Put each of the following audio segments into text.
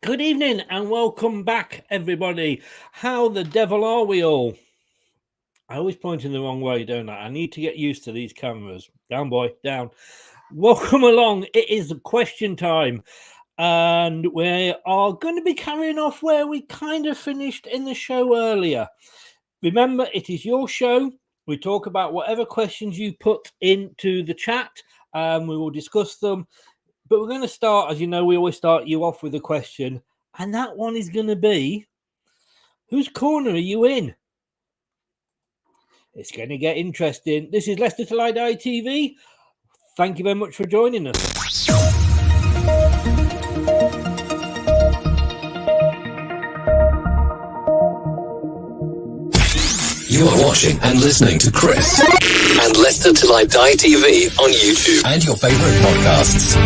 Good evening and welcome back, everybody. How the devil are we all? I always point in the wrong way, don't I? I need to get used to these cameras. Down, boy, down. Welcome along. It is question time. And we are going to be carrying off where we kind of finished in the show earlier. Remember, it is your show. We talk about whatever questions you put into the chat. We will discuss them. But we're going to start, as you know, we always start you off with a question. And that one is going to be, whose corner are you in? It's going to get interesting. This is Leicester LTIDtv. Thank you very much for joining us. You are watching and listening to Chris and Leicester Till I Die TV on YouTube and your favourite podcasts.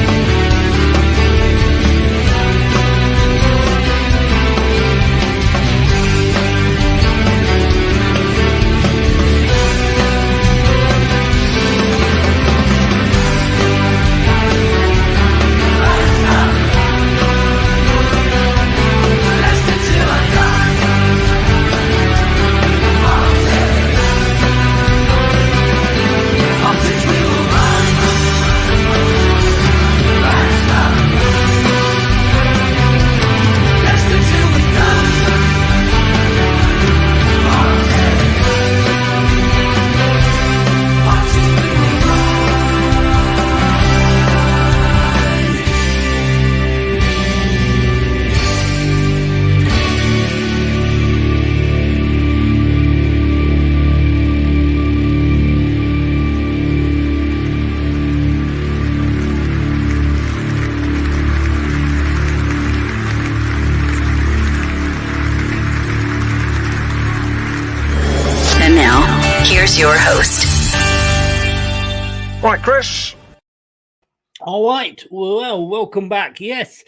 Your host. Right, Chris. All right. Well, welcome back. Yes.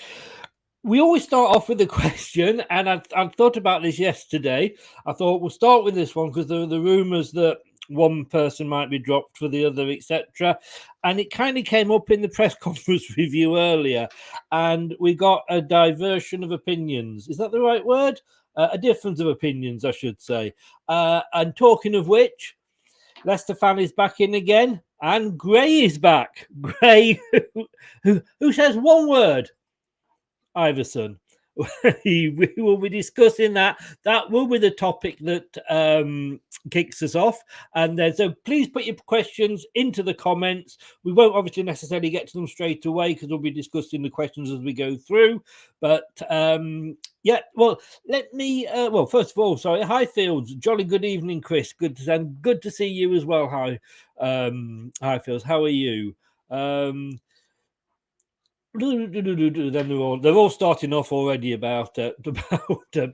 We always start off with a question, and I thought about this yesterday. I thought we'll start with this one because there are the rumours that one person might be dropped for the other, etc. And it kind of came up in the press conference review earlier, and we got a diversion of opinions. Is that the right word? A difference of opinions, I should say. And talking of which, Leicester fan is back in again, and Gray is back. Gray, who says one word, Iverson. We will be discussing that. That will be the topic that kicks us off. And then, so please put your questions into the comments. We won't obviously necessarily get to them straight away because we'll be discussing the questions as we go through. But yeah, well, let me. Well, first of all, sorry. Hi, Fields. Jolly good evening, Chris. Good to see you as well. Hi, Fields. How are you? Then they're all starting off already about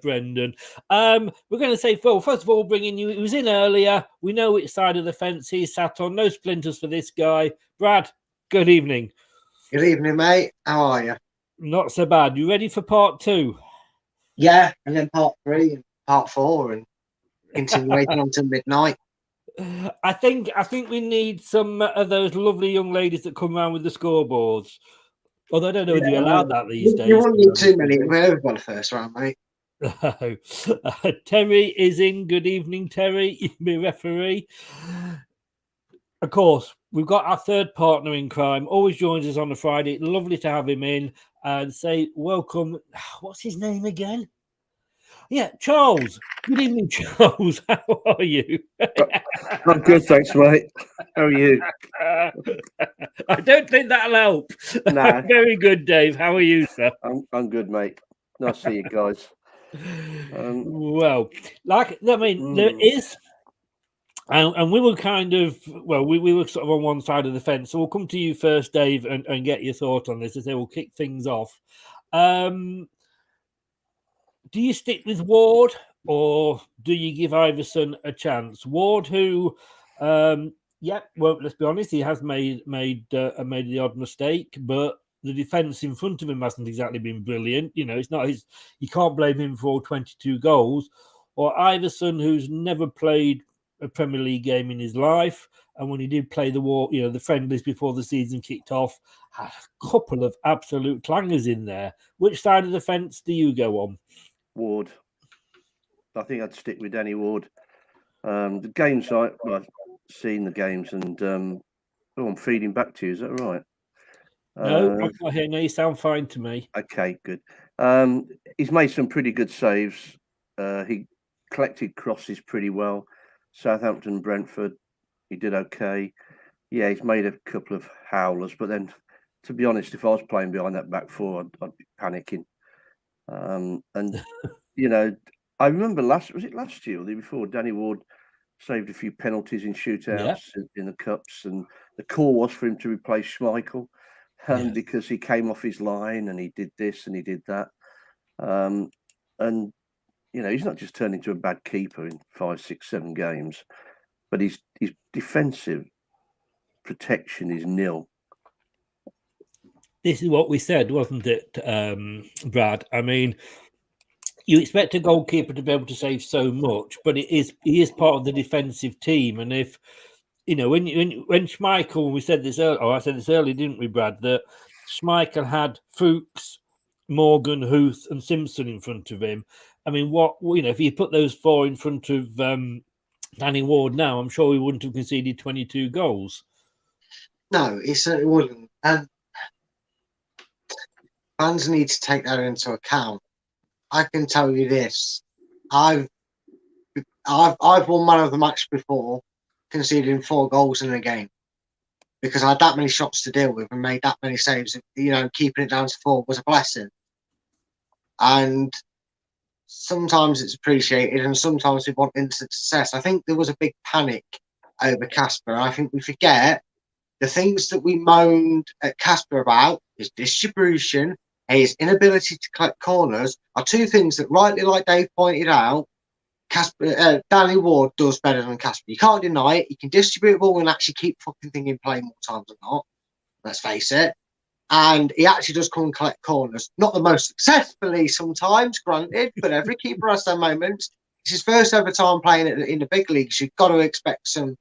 Brendan. We're going to say, Phil, first of all, bringing you. He was in earlier. We know which side of the fence he sat on. No splinters for this guy. Brad, good evening. Good evening, mate. How are you? Not so bad. You ready for part 2? Yeah, and then part 3 and part 4 and continuing on to midnight. I think we need some of those lovely young ladies that come around with the scoreboards. Although I don't know if you're allowed that these days. You won't need too many to be over by the first round, mate. Terry is in. Good evening, Terry. You can be referee. Of course, we've got our third partner in crime. Always joins us on a Friday. Lovely to have him in and say welcome. What's his name again? Yeah, Charles. Good evening, Charles. How are you? I'm good, thanks, mate. How are you? I don't think that'll help. Nah. Very good, Dave. How are you, sir? I'm good, mate. Nice to see you guys. Well, there is, and we were kind of, we were sort of on one side of the fence. So we'll come to you first, Dave, and get your thought on this as they will kick things off. Do you stick with Ward or do you give Iverson a chance? Ward, who, well, let's be honest, he has made the odd mistake, but the defence in front of him hasn't exactly been brilliant. You know, it's not his. You can't blame him for all 22 goals. Or Iverson, who's never played a Premier League game in his life. And when he did play the friendlies before the season kicked off, had a couple of absolute clangers in there. Which side of the fence do you go on? Ward. I think I'd stick with Danny Ward. The games, I've seen the games, and I'm feeding back to you. Is that right? No, I'm not here. No, you sound fine to me. Okay, good. He's made some pretty good saves. He collected crosses pretty well. Southampton, Brentford, he did okay. Yeah, he's made a couple of howlers, but then, to be honest, if I was playing behind that back four, I'd be panicking. And I remember last year or the year before, Danny Ward saved a few penalties in shootouts in the cups, and the call was for him to replace Schmeichel because he came off his line and he did this and he did that. And he's not just turned into a bad keeper in 5, 6, 7 games, but his defensive protection is nil. This is what we said, wasn't it, Brad? I mean, you expect a goalkeeper to be able to save so much, but he is part of the defensive team. And if when Schmeichel, we said this earlier, I said this earlier, didn't we, Brad? That Schmeichel had Fuchs, Morgan, Huth, and Simpson in front of him. I mean, if you put those four in front of Danny Ward now, I'm sure we wouldn't have conceded 22 goals. No, it certainly wouldn't. And fans need to take that into account. I can tell you this: I've won man of the match before, conceding 4 goals in a game because I had that many shots to deal with and made that many saves. Keeping it down to 4 was a blessing. And sometimes it's appreciated, and sometimes we want instant success. I think there was a big panic over Casper. I think we forget the things that we moaned at Casper about, his distribution, his inability to collect corners, are 2 things that, rightly, like Dave pointed out, Danny Ward does better than Casper. You can't deny it. He can distribute the ball and actually keep fucking thing in play more times than not. Let's face it. And he actually does come and collect corners. Not the most successfully sometimes, granted, but every keeper has their moments. It's his first ever time playing in the big leagues. You've got to expect some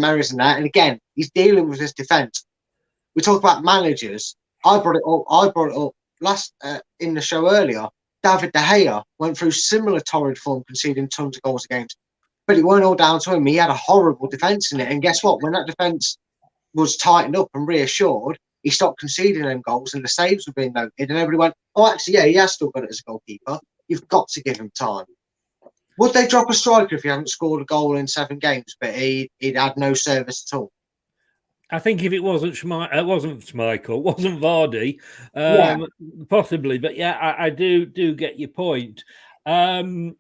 errors in that. And again, he's dealing with his defence. We talk about managers. I brought it up last in the show earlier. David De Gea went through similar torrid form, conceding tons of goals a game. But it weren't all down to him. He had a horrible defence in it. And guess what? When that defence was tightened up and reassured, he stopped conceding them goals and the saves were being noted. And everybody went, oh, actually, yeah, he has still got it as a goalkeeper. You've got to give him time. Would they drop a striker if he hadn't scored a goal in 7 games, but he'd had no service at all? I think if it wasn't Schmeichel, wasn't Vardy, possibly. But yeah, I do get your point. I mean,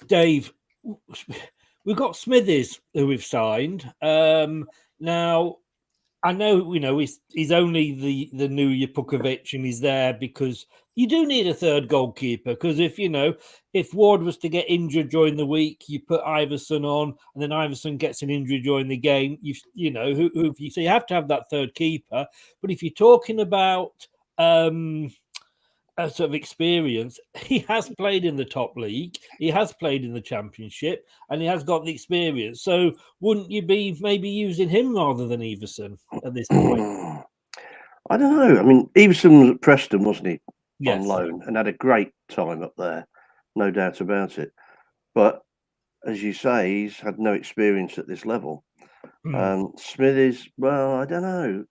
Dave, we've got Smithies who we've signed. Now, I know, he's only the new Japukovic, and he's there because you do need a third goalkeeper. Because if Ward was to get injured during the week, you put Iverson on, and then Iverson gets an injury during the game. So you have to have that third keeper. But if you're talking about a sort of experience, he has played in the top league, he has played in the Championship, and he has got the experience. So wouldn't you be maybe using him rather than Everson at this point? I don't know. I mean, Everson was at Preston, wasn't he? Yes. On loan, and had a great time up there, no doubt about it. But as you say, he's had no experience at this level. Smithies, well, I don't know.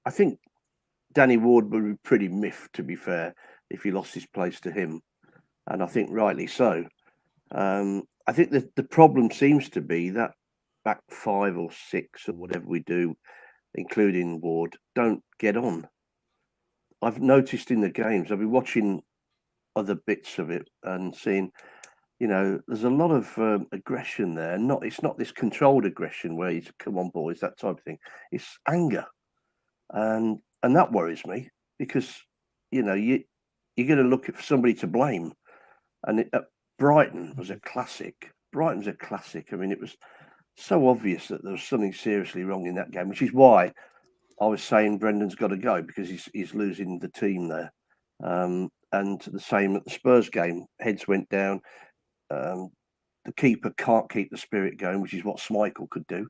I think Danny Ward would be pretty miffed, to be fair, if he lost his place to him. And I think rightly so. I think that the problem seems to be that back 5 or 6 or whatever we do, including Ward, don't get on. I've noticed in the games, I've been watching other bits of it and seeing, there's a lot of aggression there. It's not this controlled aggression where you come on, boys, that type of thing. It's anger. And that worries me because, you're going to look for somebody to blame. And Brighton was a classic. I mean, it was so obvious that there was something seriously wrong in that game, which is why I was saying Brendan's got to go, because he's losing the team there. And the same at the Spurs game. Heads went down. The keeper can't keep the spirit going, which is what Schmeichel could do.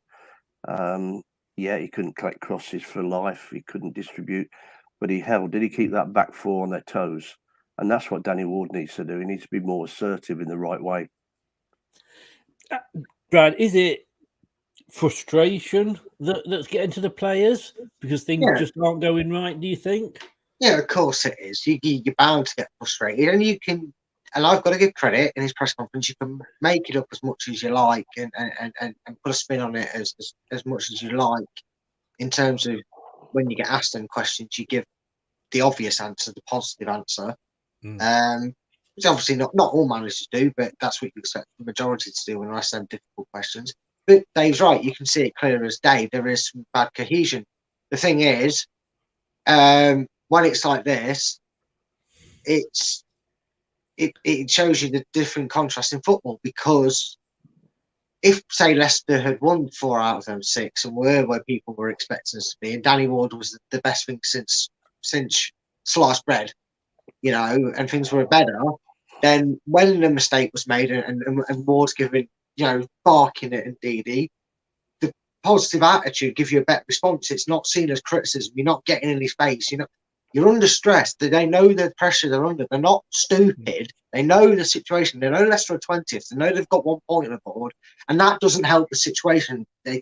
He couldn't collect crosses for life. He couldn't distribute, but he held. Did he keep that back four on their toes? And that's what Danny Ward needs to do. He needs to be more assertive in the right way. Brad, is it frustration that's getting to the players because things just aren't going right, do you think? Yeah, of course it is. You're bound to get frustrated, and you can. And I've got to give credit in his press conference. You can make it up as much as you like, and put a spin on it as much as you like. In terms of when you get asked them questions, you give the obvious answer, the positive answer. Which obviously not all managers do, but that's what you expect the majority to do when I ask them difficult questions. But Dave's right. You can see it clear as day. There is some bad cohesion. The thing is, when it's like this, it shows you the different contrast in football, because if, say, Leicester had won 4 out of them 6 and were where people were expecting us to be, and Danny Ward was the best thing since sliced bread, and things were better, then when the mistake was made and Ward's giving, barking at Ndidi, the positive attitude gives you a better response. It's not seen as criticism. You're not getting any space. You're under stress. They know the pressure they're under. They're not stupid. They know the situation. They know Leicester are 20th. They know they've got 1 point on the board, and that doesn't help the situation. In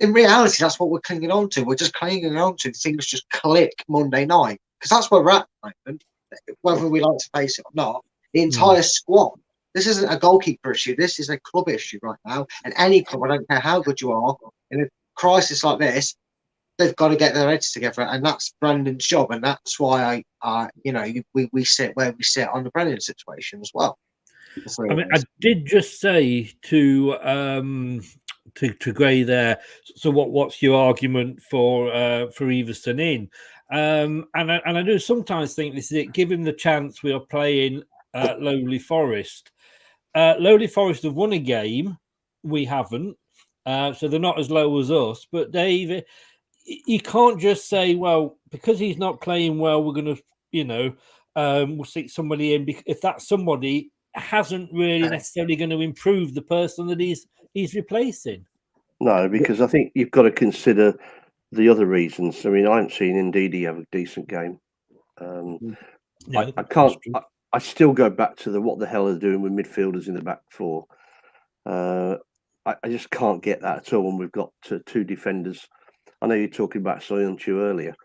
reality, that's what we're clinging on to. We're just clinging on to things just click Monday night, because that's where we're at the moment, whether we like to face it or not. The entire squad. This isn't a goalkeeper issue. This is a club issue right now. And any club, I don't care how good you are, in a crisis like this, they've got to get their heads together, and that's Brendan's job, and that's why we sit where we sit on the Brendan situation as well. I mean, I did just say to Gray there. So, what's your argument for Everson in? And I do sometimes think this is it. Give him the chance. We are playing Lowly Forest. Lowly Forest have won a game. We haven't, so they're not as low as us. But Dave, you can't just say, well, because he's not playing well, we're going to, we'll stick somebody in. If that somebody hasn't really necessarily going to improve the person that he's replacing. No, because I think you've got to consider the other reasons. I mean, I haven't seen Ndidi have a decent game. I can't. I still go back to what the hell are they doing with midfielders in the back four. I just can't get that at all when we've got 2 defenders. I know you're talking about Soyuncu earlier.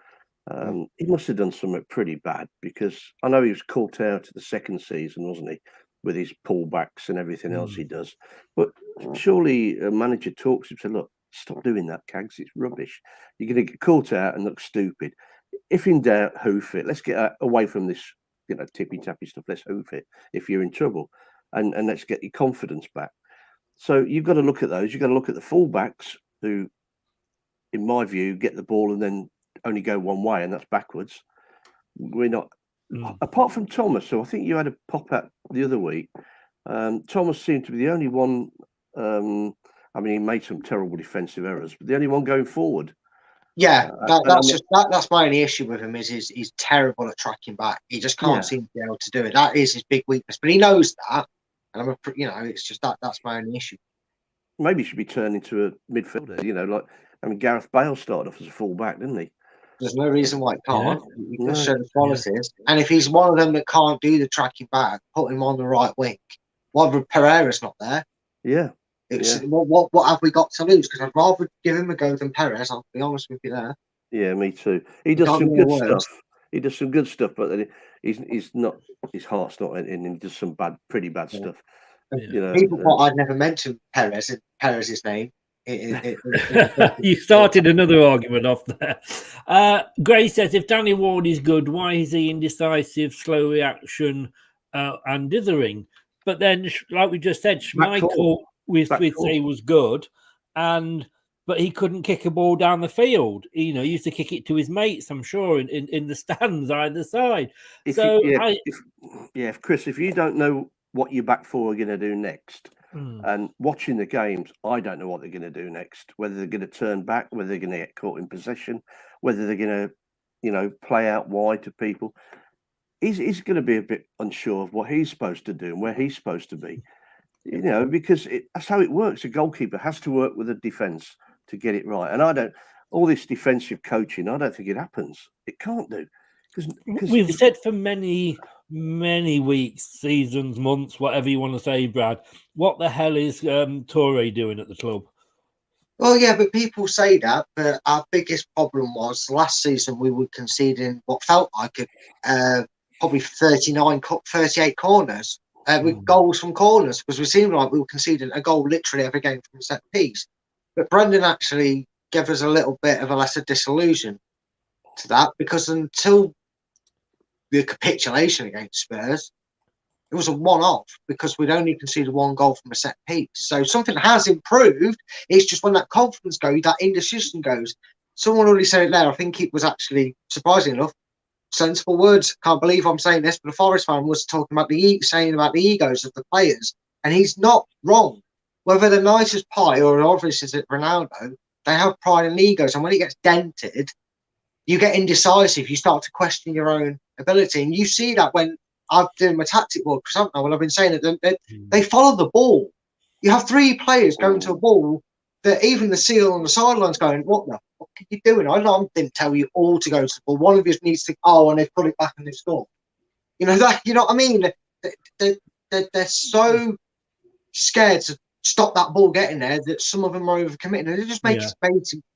He must have done something pretty bad, because I know he was caught out of the second season, wasn't he, with his pullbacks and everything else he does. But surely a manager talks to him and says, look, stop doing that, Cags. It's rubbish. You're going to get caught out and look stupid. If in doubt, hoof it. Let's get away from this, tippy-tappy stuff. Let's hoof it if you're in trouble. And let's get your confidence back. So you've got to look at those. You've got to look at the fullbacks who, in my view, get the ball and then only go one way, and that's backwards. We're not, apart from Thomas, so I think you had a pop out the other week. Thomas seemed to be the only one. I mean, he made some terrible defensive errors, but the only one going forward. Yeah, that's my only issue with him is he's terrible at tracking back. He just can't seem to be able to do it. That is his big weakness, but he knows that. And it's just that's my only issue. Maybe he should be turned into a midfielder. Gareth Bale started off as a full-back, didn't he? There's no reason why he can't. He can show the qualities. And if he's one of them that can't do the tracking back, put him on the right wing. Why Pereira's not there? Yeah. What have we got to lose? Because I'd rather give him a go than Perez. I'll be honest with you there. Yeah, me too. He does some good stuff. He does some good stuff, but he's not. His heart's not in. He does some pretty bad stuff. People thought I'd never mentioned Perez's name. You started another argument off there. Gray says, if Danny Ward is good, why is he indecisive, slow reaction, and dithering? But then, like we just said, Schmeichel, we say was good, but he couldn't kick a ball down the field. He used to kick it to his mates, I'm sure, in the stands either side. Chris, if you don't know what your back four are going to do next, and watching the games, I don't know what they're going to do next. Whether they're going to turn back, whether they're going to get caught in possession, whether they're going to, play out wide to people. he's going to be a bit unsure of what he's supposed to do and where he's supposed to be. You know, because that's how it works. A goalkeeper has to work with a defence to get it right. And all this defensive coaching, I don't think it happens. It can't do. Because we've said for many weeks, seasons, months, whatever you want to say, Brad, what the hell is Toure doing at the club? Well, yeah, but people say that. But our biggest problem was last season we were conceding what felt like probably 38 corners with goals from corners, because we seemed like we were conceding a goal literally every game from a set piece. But Brendan actually gave us a little bit of a lesser disillusion to that, because until the capitulation against Spurs, it was a one-off because we'd only conceded one goal from a set piece. So something has improved. It's just when that confidence goes, that indecision goes. Someone already said it there. I think it was actually, surprisingly enough, sensible words. Can't believe I'm saying this, but a Forest fan was talking about saying about the egos of the players, and he's not wrong. Whether they're nice as pie or obvious as it Ronaldo, they have pride and egos, and when it gets dented, you get indecisive. You start to question your own ability, and you see that when I've done my tactic work for something. Well, I've been saying that they follow the ball. You have three players going to a ball that even the seal on the sidelines going, what the fuck are you doing? I didn't tell you all to go to the ball. One of you needs to, and they've put it back and they've scored. You know what I mean? They're so scared to stop that ball getting there that some of them are overcommitting, and it just makes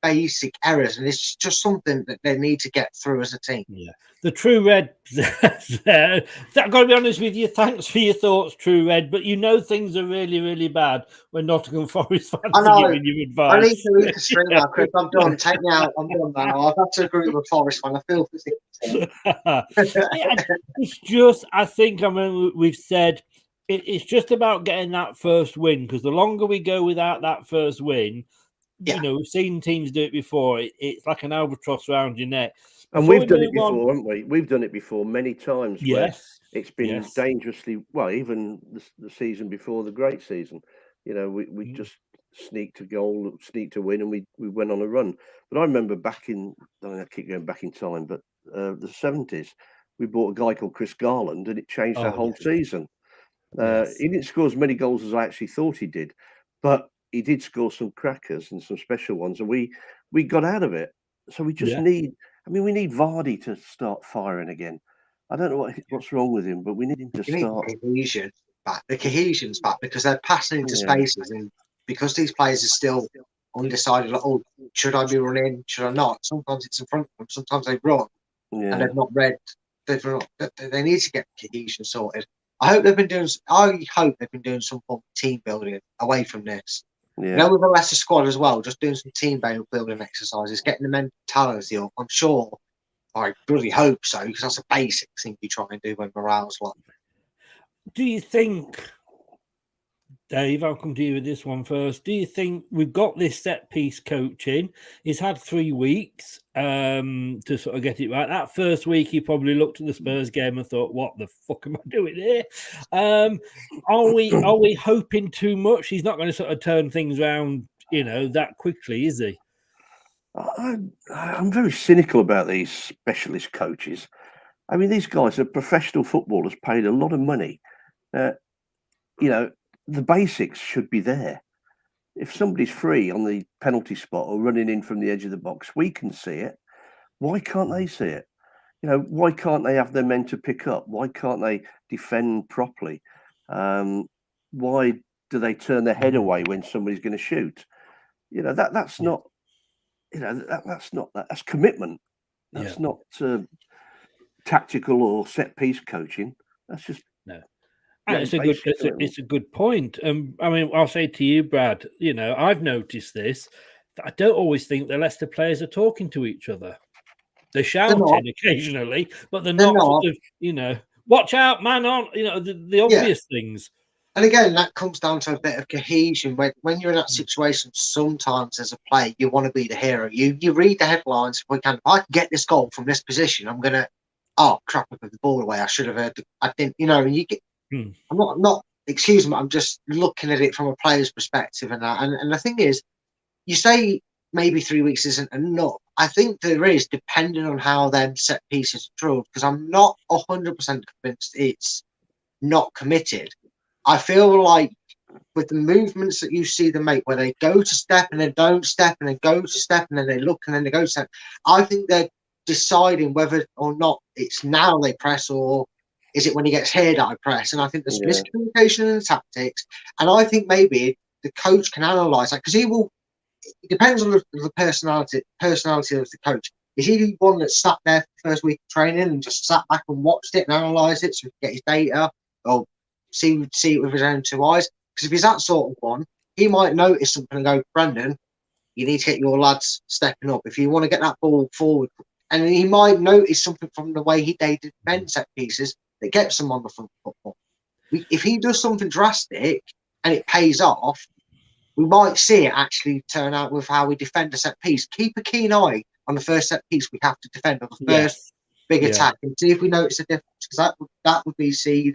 basic errors, and it's just something that they need to get through as a team. Yeah, the True Red. I've got to be honest with you. Thanks for your thoughts, True Red. But you know things are really, really bad when Nottingham Forest fans are giving you advice. I need to leave the stream now, Chris. I'm done. Take me out. I'm done now. I've had to agree with a Forest fan. I feel for it's just. I think. I mean, we've said. It's just about getting that first win, because the longer we go without that first win, you know, we've seen teams do it before. It's like an albatross around your neck. And we've done it before, haven't we? We've done it before many times. Yes. It's been dangerously, well, even the season before the great season. You know, we just sneaked a goal, sneaked a win, and we went on a run. But I remember back in, I keep going back in time, but the 70s, we bought a guy called Chris Garland, and it changed our whole season. He didn't score as many goals as I actually thought he did, but he did score some crackers and some special ones, and we got out of it. So we just need, we need Vardy to start firing again. I don't know what's wrong with him, but we need him to start. Cohesion back. The cohesion's back, because they're passing into spaces, and because these players are still undecided, like, should I be running? Should I not? Sometimes it's in front of them, sometimes they run, and they've not read. They need to get cohesion sorted. I hope they've been doing some form of team building away from this. Yeah. You know, with the Leicester squad as well, just doing some team building exercises, getting the mentality up. I'm sure, I really hope so, because that's a basic thing you try and do when morale's low. Do you think, Dave, I'll come to you with this one first. Do you think we've got this set piece coaching? He's had 3 weeks to sort of get it right. That first week, he probably looked at the Spurs game and thought, "What the fuck am I doing here?" Are we hoping too much? He's not going to sort of turn things around, that quickly, is he? I'm very cynical about these specialist coaches. I mean, these guys are professional footballers, paid a lot of money. The basics should be there. If somebody's free on the penalty spot or running in from the edge of the box, we can see it. Why can't they see it? Why can't they have their men to pick up? Why can't they defend properly? Why do they turn their head away when somebody's going to shoot? That's not. That's commitment. That's not tactical or set piece coaching. That's just no. It's a good point. I'll say to you, Brad, I've noticed this. I don't always think the Leicester players are talking to each other. They're shouting occasionally, but they're not sort of, watch out, man on, the obvious things. And again, that comes down to a bit of cohesion. When you're in that situation, sometimes as a player, you want to be the hero. You read the headlines. If I can get this goal from this position, I'm going to, crap, I put the ball away. I should have heard, I didn't, and you get, I'm not excuse me, I'm just looking at it from a player's perspective and that. And the thing is, you say maybe 3 weeks isn't enough. I think there is, depending on how them set pieces are drilled, because I'm not 100% convinced it's not committed. I feel like with the movements that you see them make, where they go to step and then don't step and then go to step and then they look and then they go to step, I think they're deciding whether or not it's now they press or is it when he gets here that I press. And I think there's miscommunication in the tactics. And I think maybe the coach can analyse that, because he will. It depends on the personality of the coach. Is he the one that sat there for the first week of training and just sat back and watched it and analysed it so he can get his data or see it with his own two eyes? Because if he's that sort of one, he might notice something and go, Brendan, you need to get your lads stepping up if you want to get that ball forward. And he might notice something from the way they defend set pieces that gets them on the front football. If he does something drastic and it pays off, we might see it actually turn out with how we defend a set piece. Keep a keen eye on the first set piece we have to defend on the first big attack and see if we notice a difference, because that would be seeing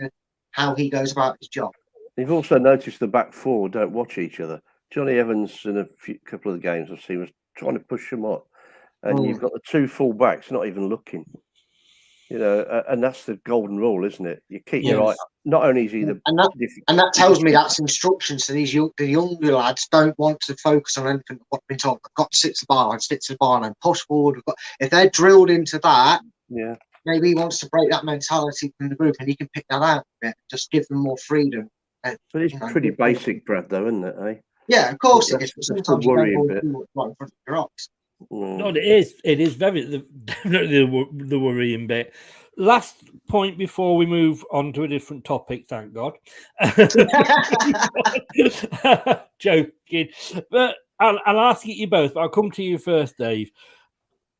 how he goes about his job. You've also noticed the back four don't watch each other. Johnny Evans in a couple of the games I've seen was trying to push them up, and you've got the two full backs not even looking. You know, and that's the golden rule, isn't it? You keep your eye. Not only is he the and that tells me that's instructions to the younger lads. Don't want to focus on anything what's been told. I've got to stick to the bar and push forward. If they're drilled into that, maybe he wants to break that mentality from the group, and he can pick that out a bit. Just give them more freedom. But it's pretty basic, Brad, though, isn't it? Eh? Yeah, of course it is. But sometimes you worrying don't want to right in front of your eyes. No, it is. It is definitely the worrying bit. Last point before we move on to a different topic, thank God. Joking. But I'll ask it you both, but I'll come to you first, Dave.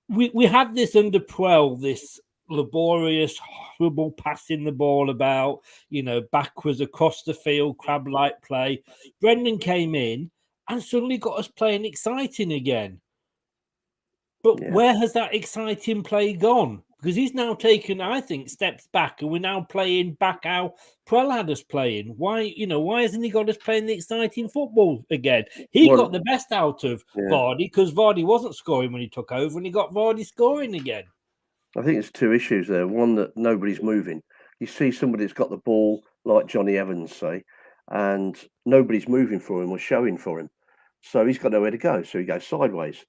We had this under 12, this laborious, horrible passing the ball about, backwards across the field, crab-like play. Brendan came in and suddenly got us playing exciting again. But where has that exciting play gone? Because he's now taken, I think, steps back, and we're now playing back how Prell had us playing. Why hasn't he got us playing the exciting football again? He got the best out of Vardy, because Vardy wasn't scoring when he took over, and he got Vardy scoring again. I think there's two issues there. One, that nobody's moving. You see somebody that's got the ball, like Johnny Evans, say, and nobody's moving for him or showing for him. So he's got nowhere to go. So he goes sideways.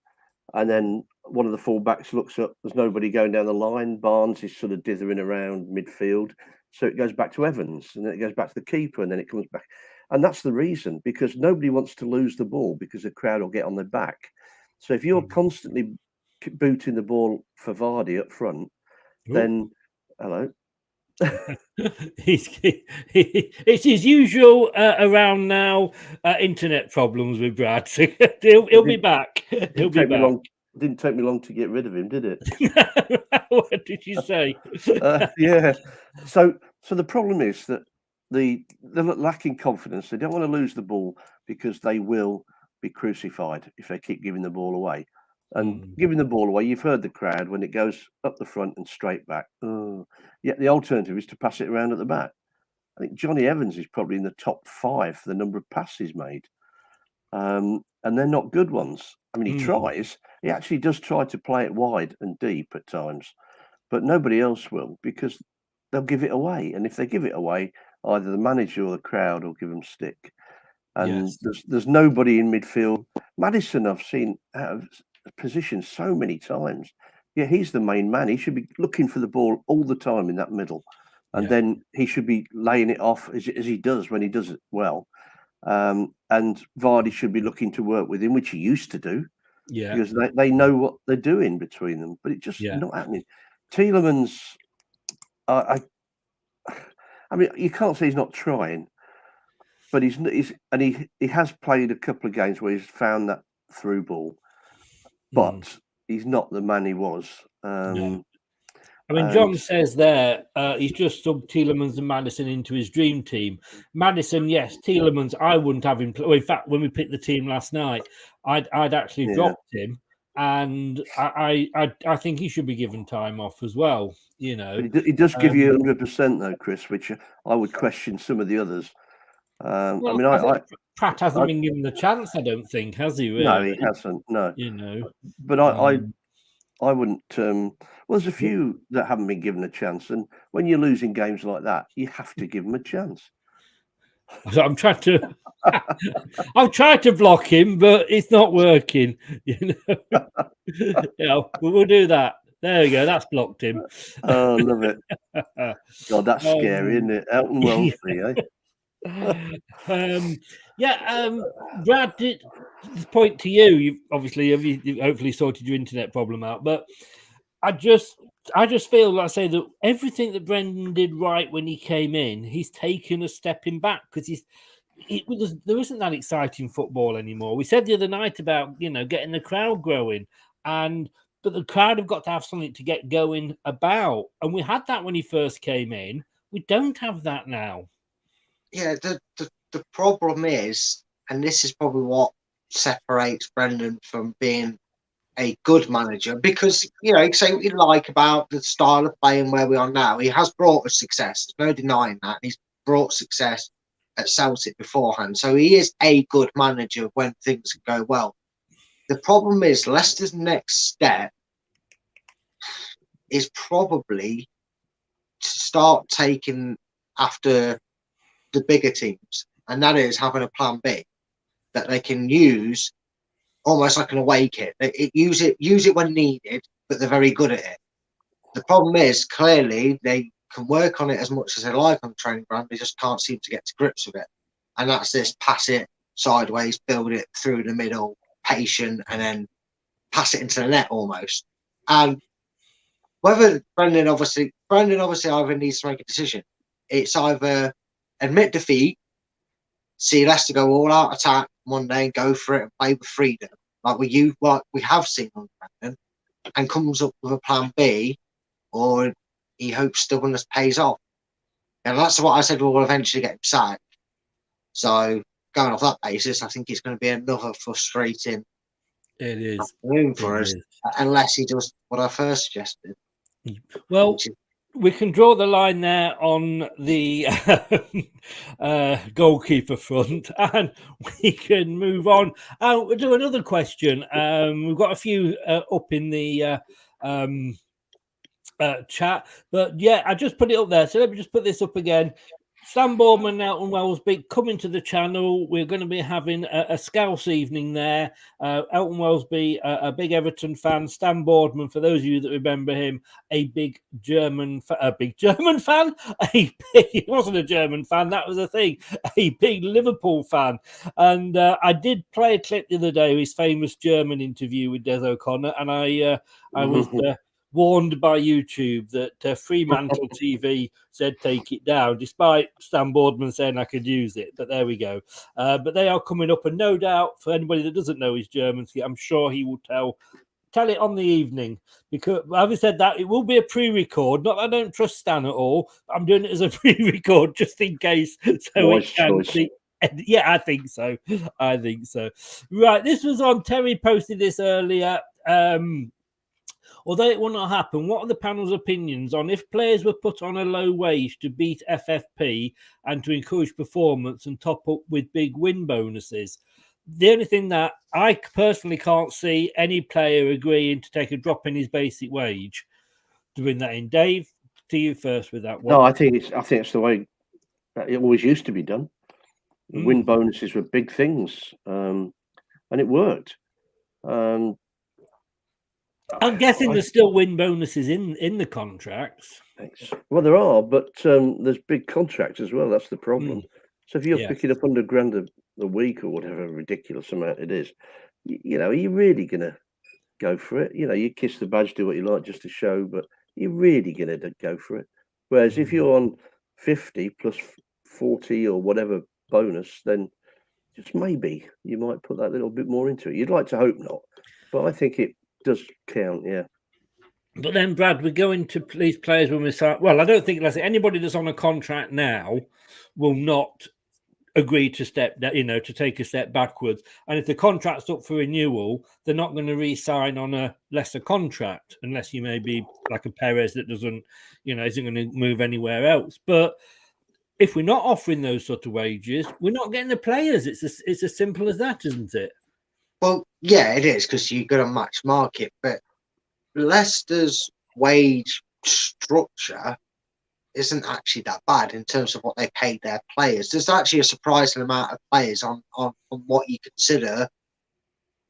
And then one of the full-backs looks up. There's nobody going down the line. Barnes is sort of dithering around midfield. So it goes back to Evans, and then it goes back to the keeper, and then it comes back. And that's the reason, because nobody wants to lose the ball because the crowd will get on their back. So if you're constantly booting the ball for Vardy up front, then hello. It's his usual around now internet problems with Brad. So he'll be back. He'll be back. Didn't take me long to get rid of him, did it? What did you say? Yeah. So the problem is that they're lacking confidence. They don't want to lose the ball because they will be crucified if they keep giving the ball away. And giving the ball away, you've heard the crowd when it goes up the front and straight back. Yet the alternative is to pass it around at the back. I think Johnny Evans is probably in the top 5 for the number of passes made. And they're not good ones. I mean, he tries. He actually does try to play it wide and deep at times. But nobody else will, because they'll give it away. And if they give it away, either the manager or the crowd will give them stick. And there's nobody in midfield. Madison, I've seen out of position so many times. Yeah, he's the main man. He should be looking for the ball all the time in that middle, and then he should be laying it off as he does when he does it well. And Vardy should be looking to work with him, which he used to do, because they know what they're doing between them. But it's just not happening. Tielemans, I mean, you can't say he's not trying, but he has played a couple of games where he's found that through ball. But he's not the man he was. I mean, John says there he's just subbed Tielemans and Madison into his dream team. Madison, yes. Tielemans, I wouldn't have him play. Well, in fact, when we picked the team last night, I'd actually dropped him, and I think he should be given time off as well. But he does give you 100% though, Chris, which I would question some of the others. Well, I mean, I think Pratt hasn't I- been given the chance, I don't think, has he, really? no, he hasn't. No, You know. but I wouldn't. Well, there's a few that haven't been given a chance, and when you're losing games like that, you have to give them a chance. So I'm trying to I've tried to block him, but it's not working. You know. Yeah, we'll do that. There we go. That's blocked him. Oh, I love it. God, that's scary, isn't it? Elton Wellesby, eh? Brad, this point to you. You've hopefully sorted your internet problem out, but I just feel like I say that everything that Brendan did right when he came in, he's taken a stepping back because there isn't that exciting football anymore. We said the other night about getting the crowd growing, but the crowd have got to have something to get going about, and we had that when he first came in. We don't have that now. Yeah, the problem is, and this is probably what separates Brendan from being a good manager, because you can say what you like about the style of play and where we are now. He has brought us success. There's no denying that. He's brought success at Celtic beforehand, so he is a good manager when things go well. The problem is Leicester's next step is probably to start taking after the bigger teams, and that is having a plan B that they can use, almost like an away kit. Use it when needed, but they're very good at it. The problem is, clearly, they can work on it as much as they like on the training ground. They just can't seem to get to grips with it. And that's this: pass it sideways, build it through the middle, patient, and then pass it into the net almost. And whether Brendan obviously either needs to make a decision. It's either admit defeat, see Leicester go all out attack one day and go for it and play with freedom, like we have seen on Brendan, and comes up with a plan B, or he hopes stubbornness pays off. And that's what I said will eventually get him sacked. So going off that basis, I think it's going to be another frustrating afternoon for us, unless he does what I first suggested. Well, we can draw the line there on the goalkeeper front, and we can move on. We'll do another question. We've got a few up in the chat, but yeah, I just put it up there. So let me just put this up again. Stan Boardman and Elton Wellesby coming to the channel. We're going to be having a Scouse evening there. Elton Wellesby, a big Everton fan. Stan Boardman, for those of you that remember him, a big German fan. He wasn't a German fan, that was a thing. A big Liverpool fan. And I did play a clip the other day of his famous German interview with Des O'Connor, and I was warned by YouTube that Fremantle TV said take it down, despite Stan Boardman saying I could use it. But there we go. But they are coming up, and no doubt for anybody that doesn't know his German, I'm sure he will tell it on the evening. Because having said that, it will be a pre-record. Not that I don't trust Stan at all. But I'm doing it as a pre-record just in case. So nice choice. Yeah, I think so. Right, this was on. Terry posted this earlier. Although it will not happen, what are the panel's opinions on if players were put on a low wage to beat FFP and to encourage performance and top up with big win bonuses? The only thing that I personally can't see any player agreeing to take a drop in his basic wage to bring that in. Dave, to you first with that one. No, I think it's the way it always used to be done. Win bonuses were big things, and it worked. I'm guessing there's still win bonuses in the contracts. Well, there are, but there's big contracts as well. That's the problem. So if you're picking up £100 a week or whatever ridiculous amount it is, are you really going to go for it? You kiss the badge, do what you like just to show, but you're really going to go for it. Whereas if you're on 50 plus 40 or whatever bonus, then just maybe you might put that little bit more into it. You'd like to hope not, but I think it does count, yeah. But then, Brad, we're going to these players when we start. Well, I don't think anybody that's on a contract now will not agree to to take a step backwards. And if the contract's up for renewal, they're not going to re-sign on a lesser contract unless you may be like a Perez that doesn't, isn't going to move anywhere else. But if we're not offering those sort of wages, we're not getting the players. It's as simple as that, isn't it? Well, yeah, it is, because you've got a match market, but Leicester's wage structure isn't actually that bad in terms of what they paid their players. There's actually a surprising amount of players on what you consider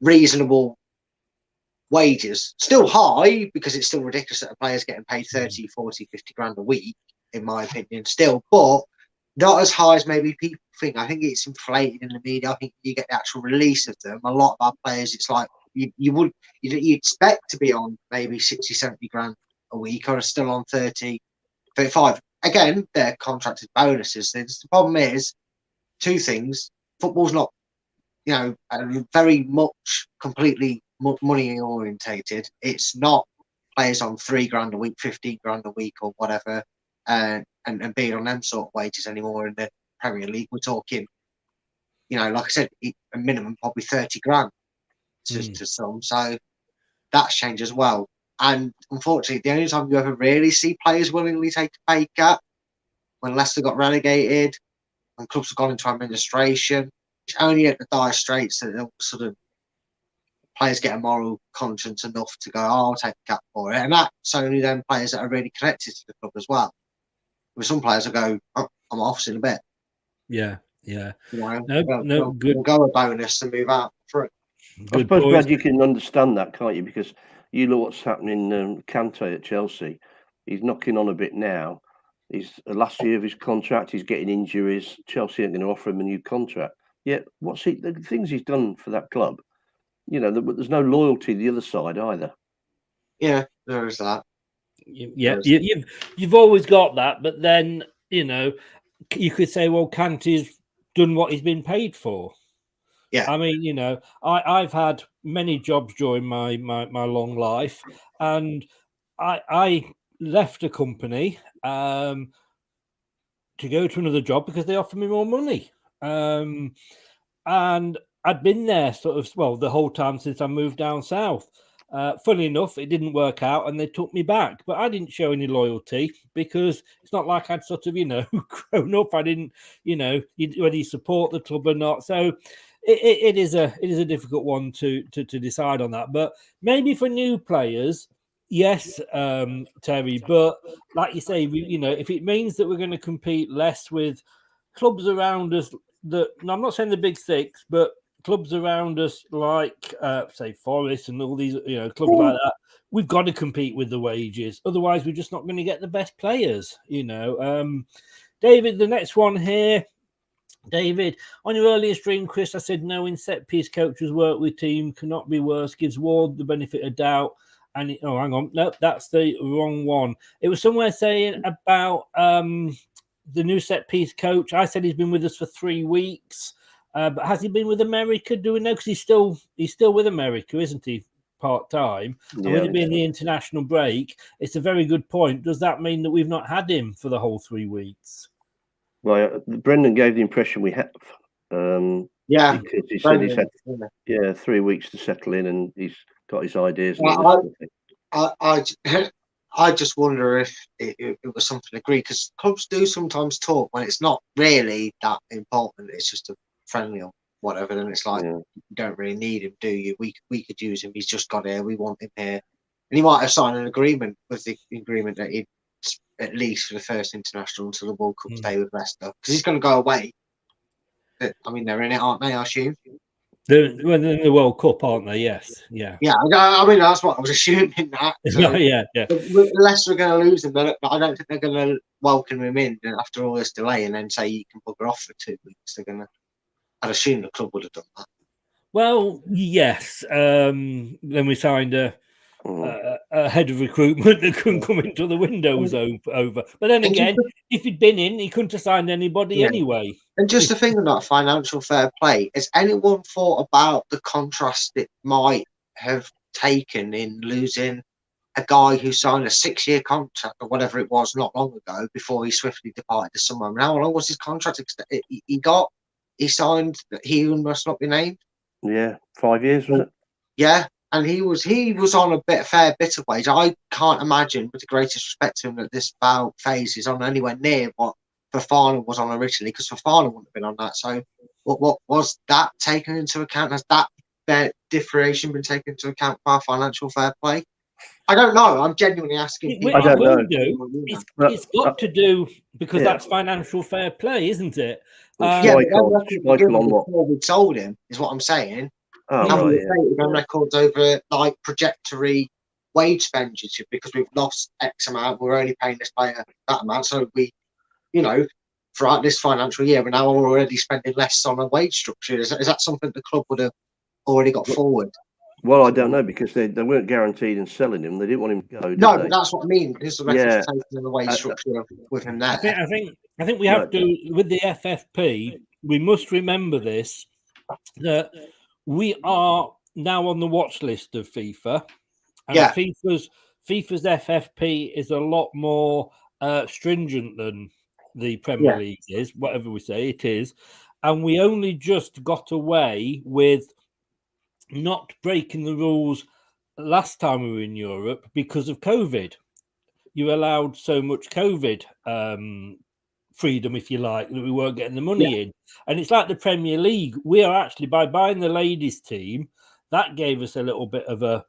reasonable wages. Still high, because it's still ridiculous that a player's getting paid 30, 40, 50 grand a week, in my opinion, still, but not as high as maybe people think. I think it's inflated in the media. I think you get the actual release of them. A lot of our players, it's like you expect to be on maybe 60, 70 grand a week, or are still on 30, 35. Again, they're contracted bonuses. The problem is two things. Football's not, very much completely money orientated. It's not players on 3 grand a week, 15 grand a week, or whatever, and being on them sort of wages anymore in the Premier League. We're talking, like I said, a minimum probably 30 grand to some. So that's changed as well. And unfortunately, the only time you ever really see players willingly take a pay cut, when Leicester got relegated, when clubs have gone into administration, it's only at the dire straits that they'll sort of players get a moral conscience enough to go, oh, I'll take a cap for it. And that's only them players that are really connected to the club as well. With some players will go, oh, I'm off in a bit. Yeah, yeah. They'll Good. go a bonus and move out front. I suppose, Brad, you can understand that, can't you? Because you look what's happening. Kante at Chelsea, he's knocking on a bit now. He's the last year of his contract. He's getting injuries. Chelsea ain't going to offer him a new contract. Yet, the things he's done for that club? There's no loyalty the other side either. Yeah, there is that. Yeah, you've always got that, but then you could say, well, Kante's done what he's been paid for. Yeah, I mean, I've had many jobs during my long life, and I left a company to go to another job because they offered me more money, and I'd been there the whole time since I moved down south. Funny enough, it didn't work out and they took me back, but I didn't show any loyalty because it's not like I'd grown up. I didn't, whether you support the club or not. So it is a difficult one to decide on that. But maybe for new players, yes, Terry. But like you say, if it means that we're going to compete less with clubs around us, I'm not saying the big six, but clubs around us like say Forest and all these clubs like that, we've got to compete with the wages, otherwise we're just not going to get the best players. David, the next one here. David, on your earlier stream, Chris, I said knowing set piece coaches work with team cannot be worse, gives Ward the benefit of doubt. And hang on, no, that's the wrong one. It was somewhere saying about the new set piece coach. I said he's been with us for 3 weeks. But has he been with America? Do we know? Because he's still with America, isn't he? Part time. And with it being the international break, it's a very good point. Does that mean that we've not had him for the whole 3 weeks? Well, Brendan gave the impression we have. Yeah, because he said he's had 3 weeks to settle in, and he's got his ideas. I just wonder if it was something agreed, because clubs do sometimes talk when it's not really that important. It's just a friendly or whatever, then it's like, you don't really need him, do you? We could use him. He's just got here. We want him here. And he might have signed an agreement with the agreement that he'd at least for the first international until the World Cup stay with Leicester, because he's going to go away. I mean, they're in it, aren't they? I assume. They're in the World Cup, aren't they? Yes. Yeah. Yeah. I mean, that's what I was assuming. That. So, yeah. Leicester are going to lose him, but I don't think they're going to welcome him in after all this delay and then say you can bugger off for 2 weeks. They're going to. I'd assume the club would have done that. Well, yes. Then we signed a head of recruitment that couldn't come until the window was over. But then again, if he'd been in, he couldn't have signed anybody anyway. And just to think about financial fair play, has anyone thought about the contrast it might have taken in losing a guy who signed a 6-year contract or whatever it was not long ago before he swiftly departed to somewhere? Now, how long was his contract? He signed, he who must not be named. Yeah, 5 years, was it? Yeah, and he was on a fair bit of wage. I can't imagine, with the greatest respect to him, that this phase is on anywhere near what Fofana was on originally, because Fofana wouldn't have been on that. So what was that taken into account? Has that differentiation been taken into account for our financial fair play? I don't know. I'm genuinely asking It people. will do. It's got to do, because that's financial fair play, isn't it? Yeah, but them records given before we sold him is what I'm saying. And we updated them records over like trajectory wage expenditure, because we've lost X amount. We're only paying this player that amount. So we, throughout this financial year, we're now already spending less on a wage structure. Is that something the club would have already got forward? Well, I don't know, because they weren't guaranteed in selling him. They didn't want him to go. No, but that's what I mean. Is the reference taken in the wage structure with him there? I think we have to, with the FFP, we must remember this, that we are now on the watch list of FIFA, and FIFA's FFP is a lot more stringent than the Premier League is, whatever we say it is, and we only just got away with not breaking the rules last time we were in Europe because of COVID. You allowed so much COVID freedom, if you like, that we weren't getting the money in. And it's like the Premier League. We are actually, by buying the ladies team, that gave us a little bit of a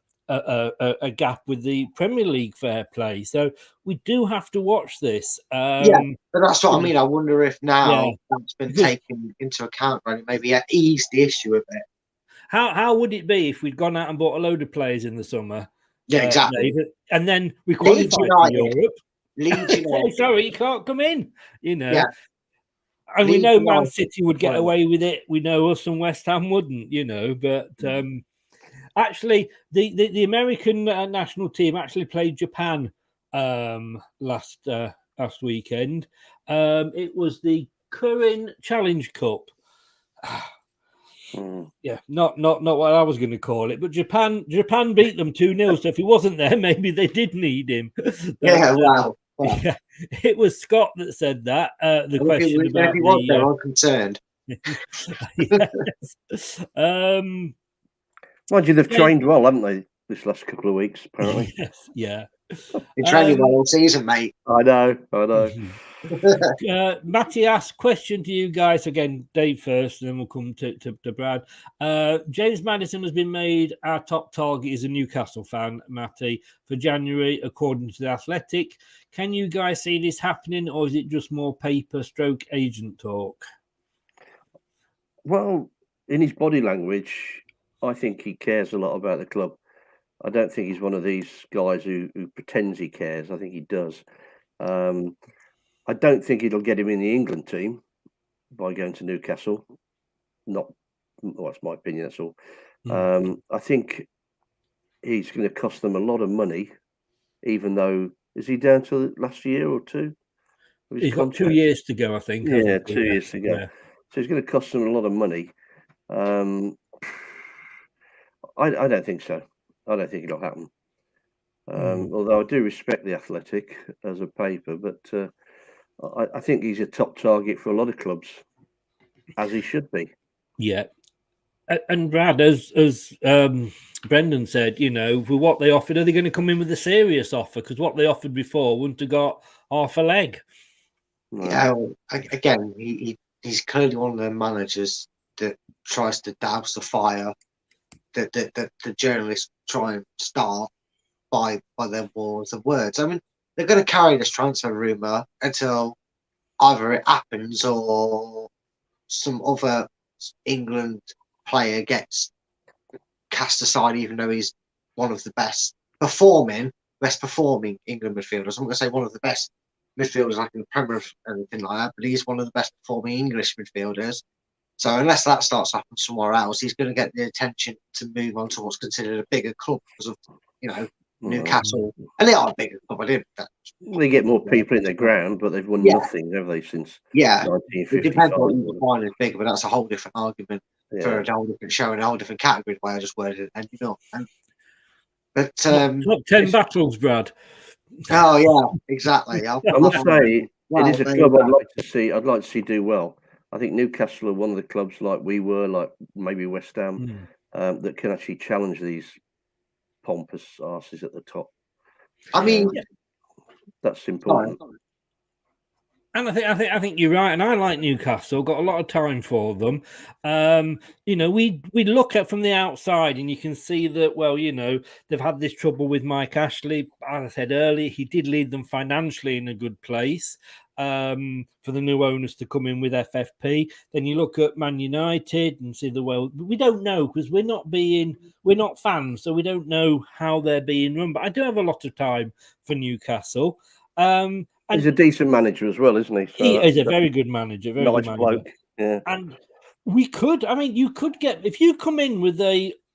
gap with the Premier League fair play. So we do have to watch this. But that's what I mean. I wonder if now that's been taken into account, right? Maybe ease the issue a bit. How would it be if we'd gone out and bought a load of players in the summer? Yeah, exactly. And then we qualified for Europe. Leeds United. Sorry, you can't come in. Yeah. And we know Man City would get away with it. We know us and West Ham wouldn't, But actually, the American national team actually played Japan last weekend. It was the Kirin Challenge Cup. Yeah, not what I was going to call it, but Japan beat them 2-0. So if he wasn't there, maybe they did need him. But, wow. Yeah, it was Scott that said that. The question about if he was there, I'm concerned. Mind you, they've trained well, haven't they, this last couple of weeks, apparently? Yes, yeah. Been training well all season, mate. I know. Matty asked, question to you guys again, Dave first, and then we'll come to Brad. James Maddison has been made our top target as a Newcastle fan, Matty, for January, according to the Athletic. Can you guys see this happening, or is it just more paper stroke agent talk? Well, in his body language, I think he cares a lot about the club. I don't think he's one of these guys who pretends he cares. I think he does. I don't think it'll get him in the England team by going to Newcastle. That's my opinion, that's all. I think he's going to cost them a lot of money, even though, is he down to last year or two? He's got 2 years to go, I think. Yeah, 2 years to go. Yeah. So he's going to cost them a lot of money. I don't think so. I don't think it'll happen. Although I do respect the Athletic as a paper, but I think he's a top target for a lot of clubs, as he should be. Yeah. And Brad, as Brendan said, for what they offered, are they going to come in with a serious offer? Because what they offered before wouldn't have got half a leg. Yeah, again, he's clearly one of the managers that tries to douse the fire that the journalists try and start by their wars of words. I mean, they're going to carry this transfer rumour until either it happens or some other England player gets cast aside, even though he's one of the best performing England midfielders. I'm going to say one of the best midfielders like in the Premier or anything like that, but he's one of the best performing English midfielders. So unless that starts to happen somewhere else, he's going to get the attention to move on to what's considered a bigger club because of, Newcastle. And they are a bigger club. I didn't. They get more people in the ground, but they've won nothing, have they, since 1955? It depends on what you define as big, but that's a whole different argument for a whole different show and a whole different category, the way I just worded it. But top 10 battles, Brad. Oh yeah, exactly. I must say, it is a club I'd like to see do well. I think Newcastle are one of the clubs like we were, like maybe West Ham, that can actually challenge these pompous arses at the top. I mean, that's important. And I think you're right. And I like Newcastle. Got a lot of time for them. We look at from the outside, and you can see that. Well, they've had this trouble with Mike Ashley. As I said earlier, he did lead them financially in a good place. For the new owners to come in with FFP. Then you look at Man United and see we don't know because we're not fans, so we don't know how they're being run. But I do have a lot of time for Newcastle. And he's a decent manager as well, isn't he? So he is a very good manager. Very nice good manager. bloke. Yeah. And you could get, if you come in with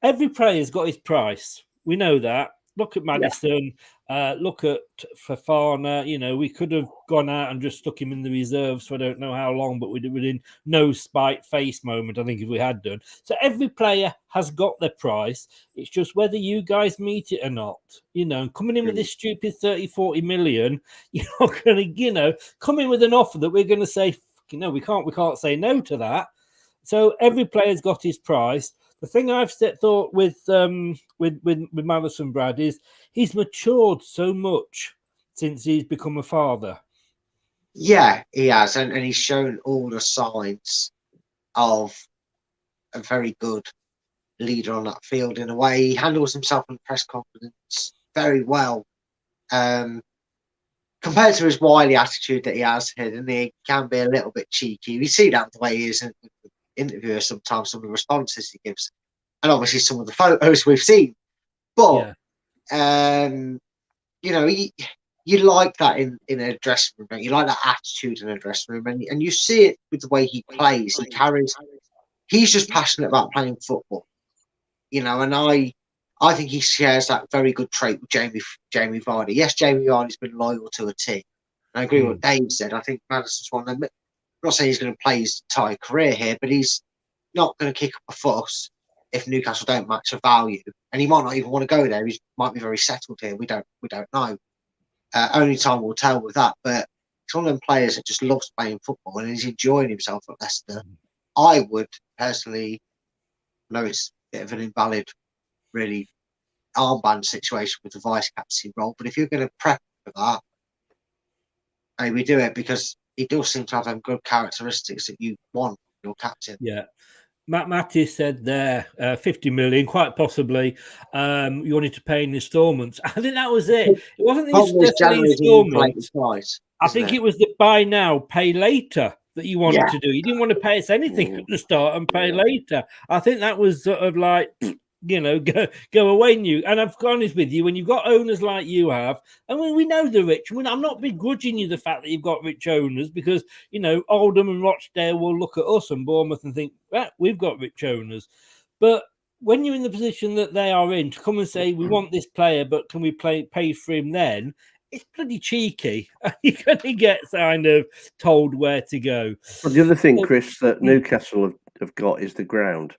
every player's got his price. We know that. Look at Maddison. Look at Fofana. We could have gone out and just stuck him in the reserves for I don't know how long, but we did within no spite face moment, I think, if we had done. So every player has got their price. It's just whether you guys meet it or not. Coming in with this stupid 30-40 million, you're not going to, come in with an offer that we're going to say, we can't say no to that. So every player's got his price. The thing I've thought with Maddison, Brad, is he's matured so much since he's become a father. Yeah, he has, and he's shown all the signs of a very good leader on that field. In a way, he handles himself in press conference very well. Compared to his wily attitude that he has here, and he can be a little bit cheeky. We see that the way he is in interviewers sometimes, some of the responses he gives, and obviously some of the photos we've seen. But you like that in a dressing room, don't you? Like that attitude in a dressing room, and you see it with the way he plays. He's just passionate about playing football, and I think he shares that very good trait with Jamie Vardy. Yes, Jamie Vardy's been loyal to a team. And I agree with what Dave said. I think Maddison's one of them. I'm not saying he's going to play his entire career here, but he's not going to kick up a fuss if Newcastle don't match a value, and he might not even want to go there. He might be very settled here. We don't know. Only time will tell with that. But he's one of them players that just loves playing football and he's enjoying himself at Leicester. I would personally, I know it's a bit of an invalid, really armband situation with the vice captain role, but if you're going to prep for that, maybe do it, because he does seem to have them good characteristics that you want in your captain. Yeah. Matty said there, 50 million, quite possibly. You wanted to pay in installments. I think that was it. It wasn't the installments. I think it was the buy now, pay later that you wanted to do. You didn't want to pay us anything at the start and pay later. I think that was sort of like, go away, new. And I've gone honest with you, when you've got owners like you have, and we know the rich. I'm not begrudging you the fact that you've got rich owners, because Oldham and Rochdale will look at us and Bournemouth and think, we've got rich owners. But when you're in the position that they are in, to come and say, we want this player, but can we pay for him then? It's pretty cheeky. You're going to get kind of told where to go. But the other thing, Chris, that Newcastle have got is the ground,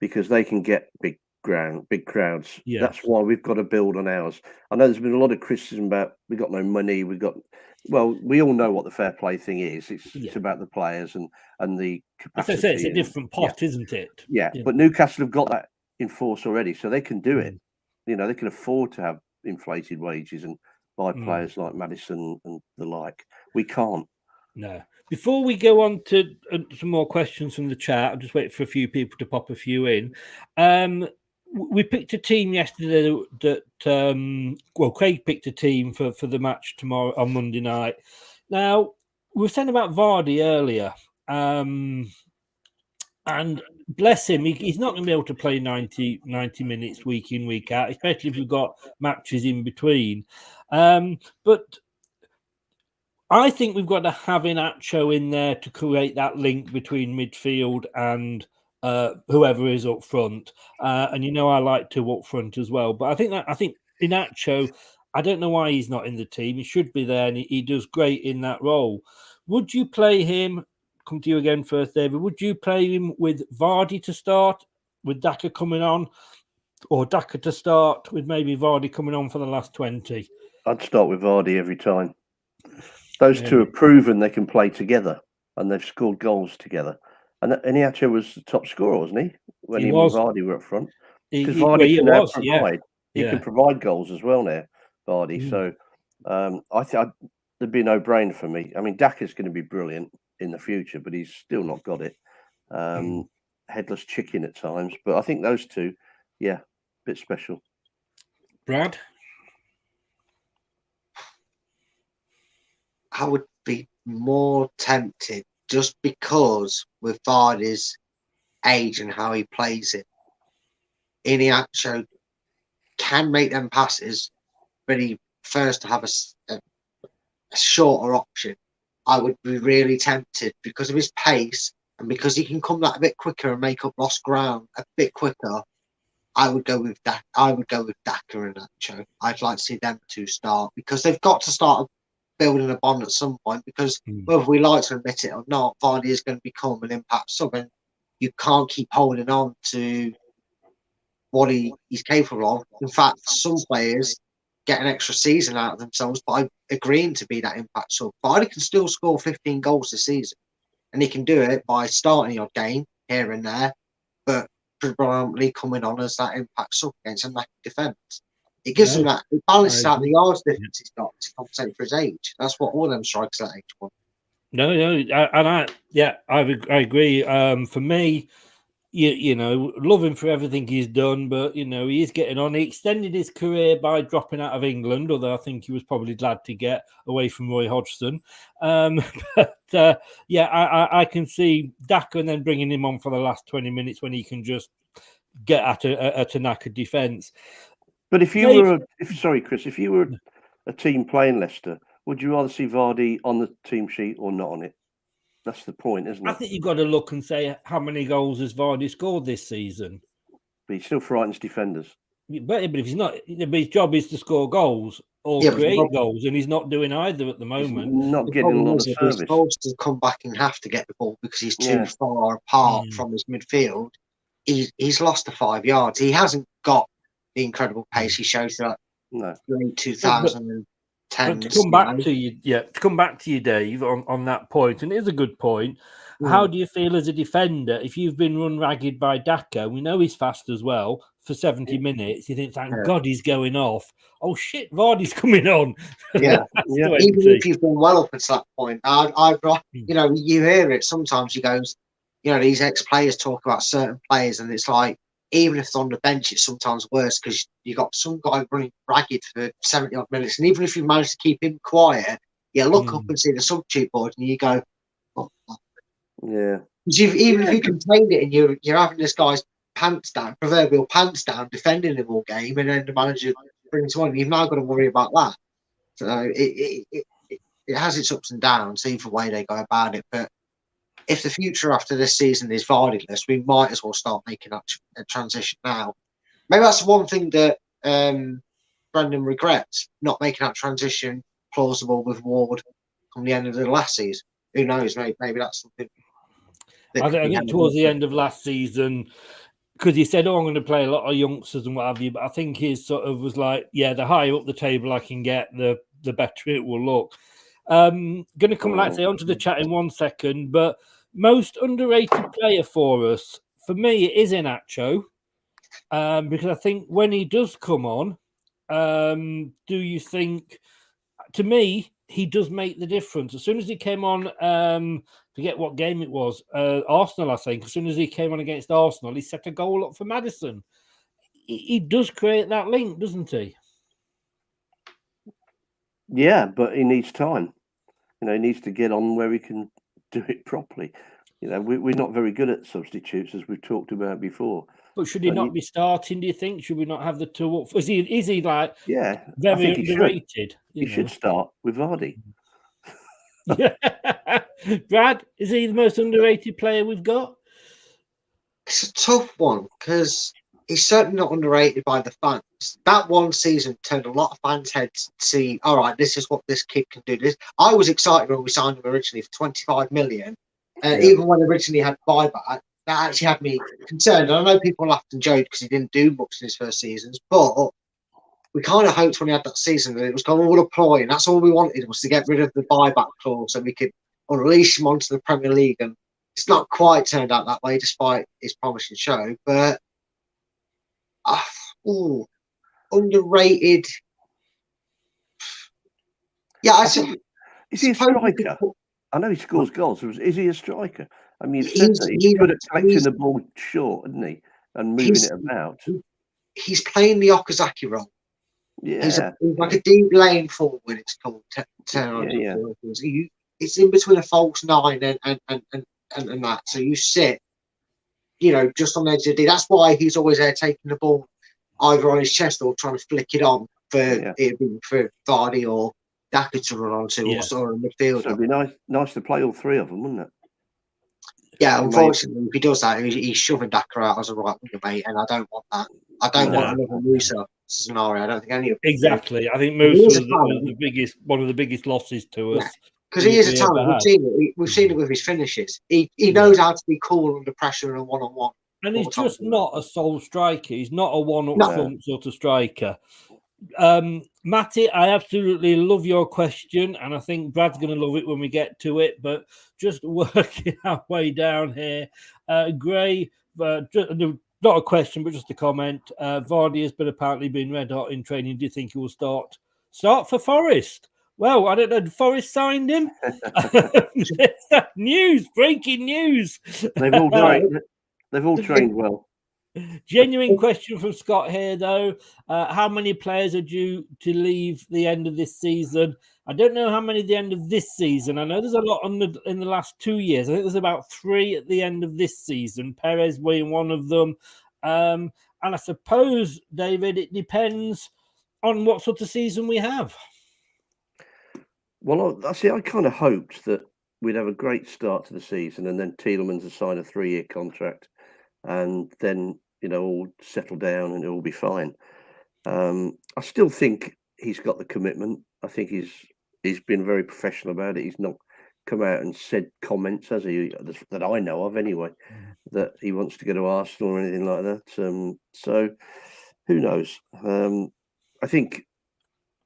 because they can get big crowds. Yeah. That's why we've got to build on ours. I know there's been a lot of criticism about we got no money. We all know what the fair play thing is. It's about the players and the capacity. As I say, it's a different pot, isn't it? Yeah, but Newcastle have got that in force already, so they can do it. They can afford to have inflated wages and buy players like Maddison and the like. We can't. No. Before we go on to some more questions from the chat, I'm just waiting for a few people to pop a few in. We picked a team yesterday that Craig picked a team for the match tomorrow on Monday night. Now, we were saying about Vardy earlier, and bless him, he's not going to be able to play 90 minutes week in, week out, especially if you've got matches in between. But I think we've got to have Inacho in there to create that link between midfield and whoever is up front. And I like to up front as well. But I think Inacho, I don't know why he's not in the team. He should be there, and he does great in that role. Would you play him? Come to you again first, David. Would you play him with Vardy to start, with Daka coming on, or Daka to start with maybe Vardy coming on for the last 20? I'd start with Vardy every time. Those two have proven they can play together, and they've scored goals together. And Inacho was the top scorer, wasn't he? When he and Vardy were up front. Because Vardy can now provide. He can provide goals as well now, Vardy. So I think there'd be a no-brainer for me. I mean, Daka's going to be brilliant in the future, but he's still not got it. Headless chicken at times, but I think those two, yeah, a bit special. Brad? I would be more tempted just because with Vardy's age and how he plays it. Iheanacho can make them passes, but he prefers to have a shorter option. I would be really tempted because of his pace and because he can come that a bit quicker and make up lost ground a bit quicker. I would go with that. I would go with Daka and Nacho. I'd like to see them two start because they've got to start building a bond at some point. Because whether we like to admit it or not, Vardy is going to become an impact sub, and you can't keep holding on to what he's capable of. In fact, some players get an extra season out of themselves by agreeing to be that impact sub. Vardy can still score 15 goals this season, and he can do it by starting your game here and there, but predominantly coming on as that impact sub against a lack of defence. It gives him that, it balances out the yards difference he's got to compensate for his age. That's what all them strikers at age want. No, I agree. For me, you know, love him for everything he's done, but you know, he is getting on. He extended his career by dropping out of England, although I think he was probably glad to get away from Roy Hodgson. But I can see Daka and then bringing him on for the last 20 minutes when he can just get at a knackered defence. But if you were, sorry, Chris, if you were a team playing Leicester, would you rather see Vardy on the team sheet or not on it? That's the point, isn't it? I think you've got to look and say how many goals has Vardy scored this season. But he still frightens defenders. But if he's not, his job is to score goals or create goals, and he's not doing either at the moment. He's not getting a lot of service. He's forced to come back and have to get the ball because he's too far apart from his midfield. He's lost the 5 yards. He hasn't got the incredible pace he showed throughout late 2010. But to come back to you, to come back to you, Dave, on that point, and it is a good point. How do you feel as a defender if you've been run ragged by Daka? We know he's fast as well for 70 minutes. You think, thank God he's going off. Oh shit, Vardy's coming on. Even if you've been well up until that point, you know, you hear it sometimes. He goes, you know, these ex-players talk about certain players, and it's like, even if they're on the bench, it's sometimes worse because you got some guy running ragged for 70 odd minutes, and even if you manage to keep him quiet, you look up and see the substitute board, and you go, oh. Yeah. Even if you contained it and you're having this guy's pants down, proverbial pants down, defending him all game, and then the manager brings him on, you've now got to worry about that. So it has its ups and downs, either way they go about it. But if the future after this season is Vardy-less, we might as well start making that transition now. Maybe that's one thing that Brendan regrets, not making that transition plausible with Ward from the end of the last season. Who knows? Maybe that's something. I think towards the end of last season, because he said, I'm going to play a lot of youngsters and what have you, but I think his sort of was like, the higher up the table I can get, the better it will look. Going to come, like I say, onto the chat in 1 second, but most underrated player for us, for me, it is Iheanacho, because I think when he does come on, do you think, to me, he does make the difference. As soon as he came on, forget what game it was, Arsenal, I think. As soon as he came on against Arsenal, he set a goal up for Maddison. He does create that link, doesn't he? Yeah, but he needs time. You know, he needs to get on where he can do it properly. You know, we're not very good at substitutes, as we've talked about before. But should he not be starting, do you think? Should we not have the two up? Is he like very underrated? He should start with Vardy. Brad, is he the most underrated player we've got? It's a tough one because he's certainly not underrated by the fans. That one season turned a lot of fans' heads to see, all right, this is what this kid can do. I was excited when we signed him originally for 25 million. Even when originally had buyback, that actually had me concerned. I know people laughed and joked because he didn't do much in his first seasons, but we kind of hoped when he had that season that it was going all a ploy, and that's all we wanted was to get rid of the buyback clause so we could unleash him onto the Premier League. And it's not quite turned out that way, despite his promising show. But underrated. Yeah, Is he a Suppose you striker? could- I know he scores goals. Is he a striker? I mean, you've said He's- that he's he- good at collecting he's- the ball short, isn't he? And moving it about. He's playing the Okazaki role. He's Yeah. like a deep lane forward. It's called. Yeah. It's in between a false nine and that. So you sit, just on the edge of the D. That's why he's always there taking the ball either on his chest or trying to flick it on for Vardy or Daka to run onto or a midfielder. So it'd be nice to play all three of them, wouldn't it? Yeah, unfortunately, if he does that, he's shoving Daka out as a right winger, mate, and I don't want that. I don't want another Musa scenario. I don't think any of them. Exactly. I think Musa was one of the biggest losses to us. Because he is a talent. We've seen it with his finishes. He knows how to be cool under pressure in a one-on-one. And he's just not a sole striker. He's not a one-up-front sort of striker. Matty, I absolutely love your question, and I think Brad's going to love it when we get to it. But just working our way down here, Gray, not a question, but just a comment. Vardy has Apparently been red hot in training. Do you think he will start for Forest? Well, I don't know. Forest signed him. Breaking news. They've all trained well. Genuine question from Scott here, though. How many players are due to leave the end of this season? I don't know how many at the end of this season. I know there's a lot in the last 2 years. I think there's about 3 at the end of this season. Perez being one of them. And I suppose, David, it depends on what sort of season we have. Well, I kind of hoped that we'd have a great start to the season and then Tielemans would sign a 3-year contract and then, all settle down and it'll be fine. I still think he's got the commitment. I think he's been very professional about it. He's not come out and said comments, has he, that I know of anyway, that he wants to go to Arsenal or anything like that. So who knows? I think,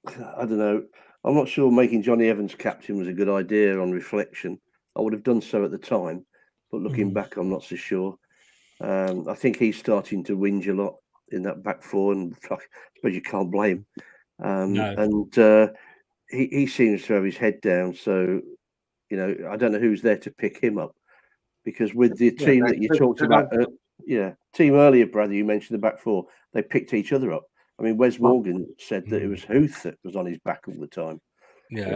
I don't know. I'm not sure making Johnny Evans captain was a good idea on reflection. I would have done so at the time, but looking back, I'm not so sure. I think he's starting to whinge a lot in that back four, and I suppose you can't blame him. No. And he seems to have his head down. So, I don't know who's there to pick him up, because with the team that you talked about, team earlier, brother, you mentioned the back four, they picked each other up. I mean, Wes Morgan said that it was Huth that was on his back all the time. Yeah.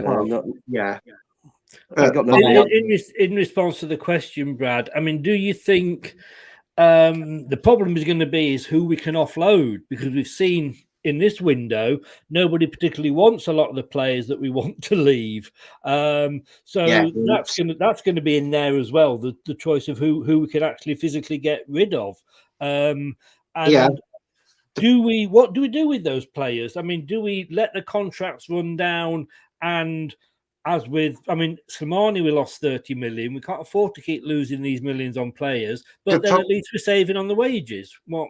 But in response to the question, Brad, I mean, do you think the problem is going to be is who we can offload? Because we've seen in this window, nobody particularly wants a lot of the players that we want to leave. That's going to be in there as well. The choice of who we can actually physically get rid of. What do we do with those players? I mean, do we let the contracts run down? And as with, Slimani, we lost 30 million. We can't afford to keep losing these millions on players, but then at least we're saving on the wages. What?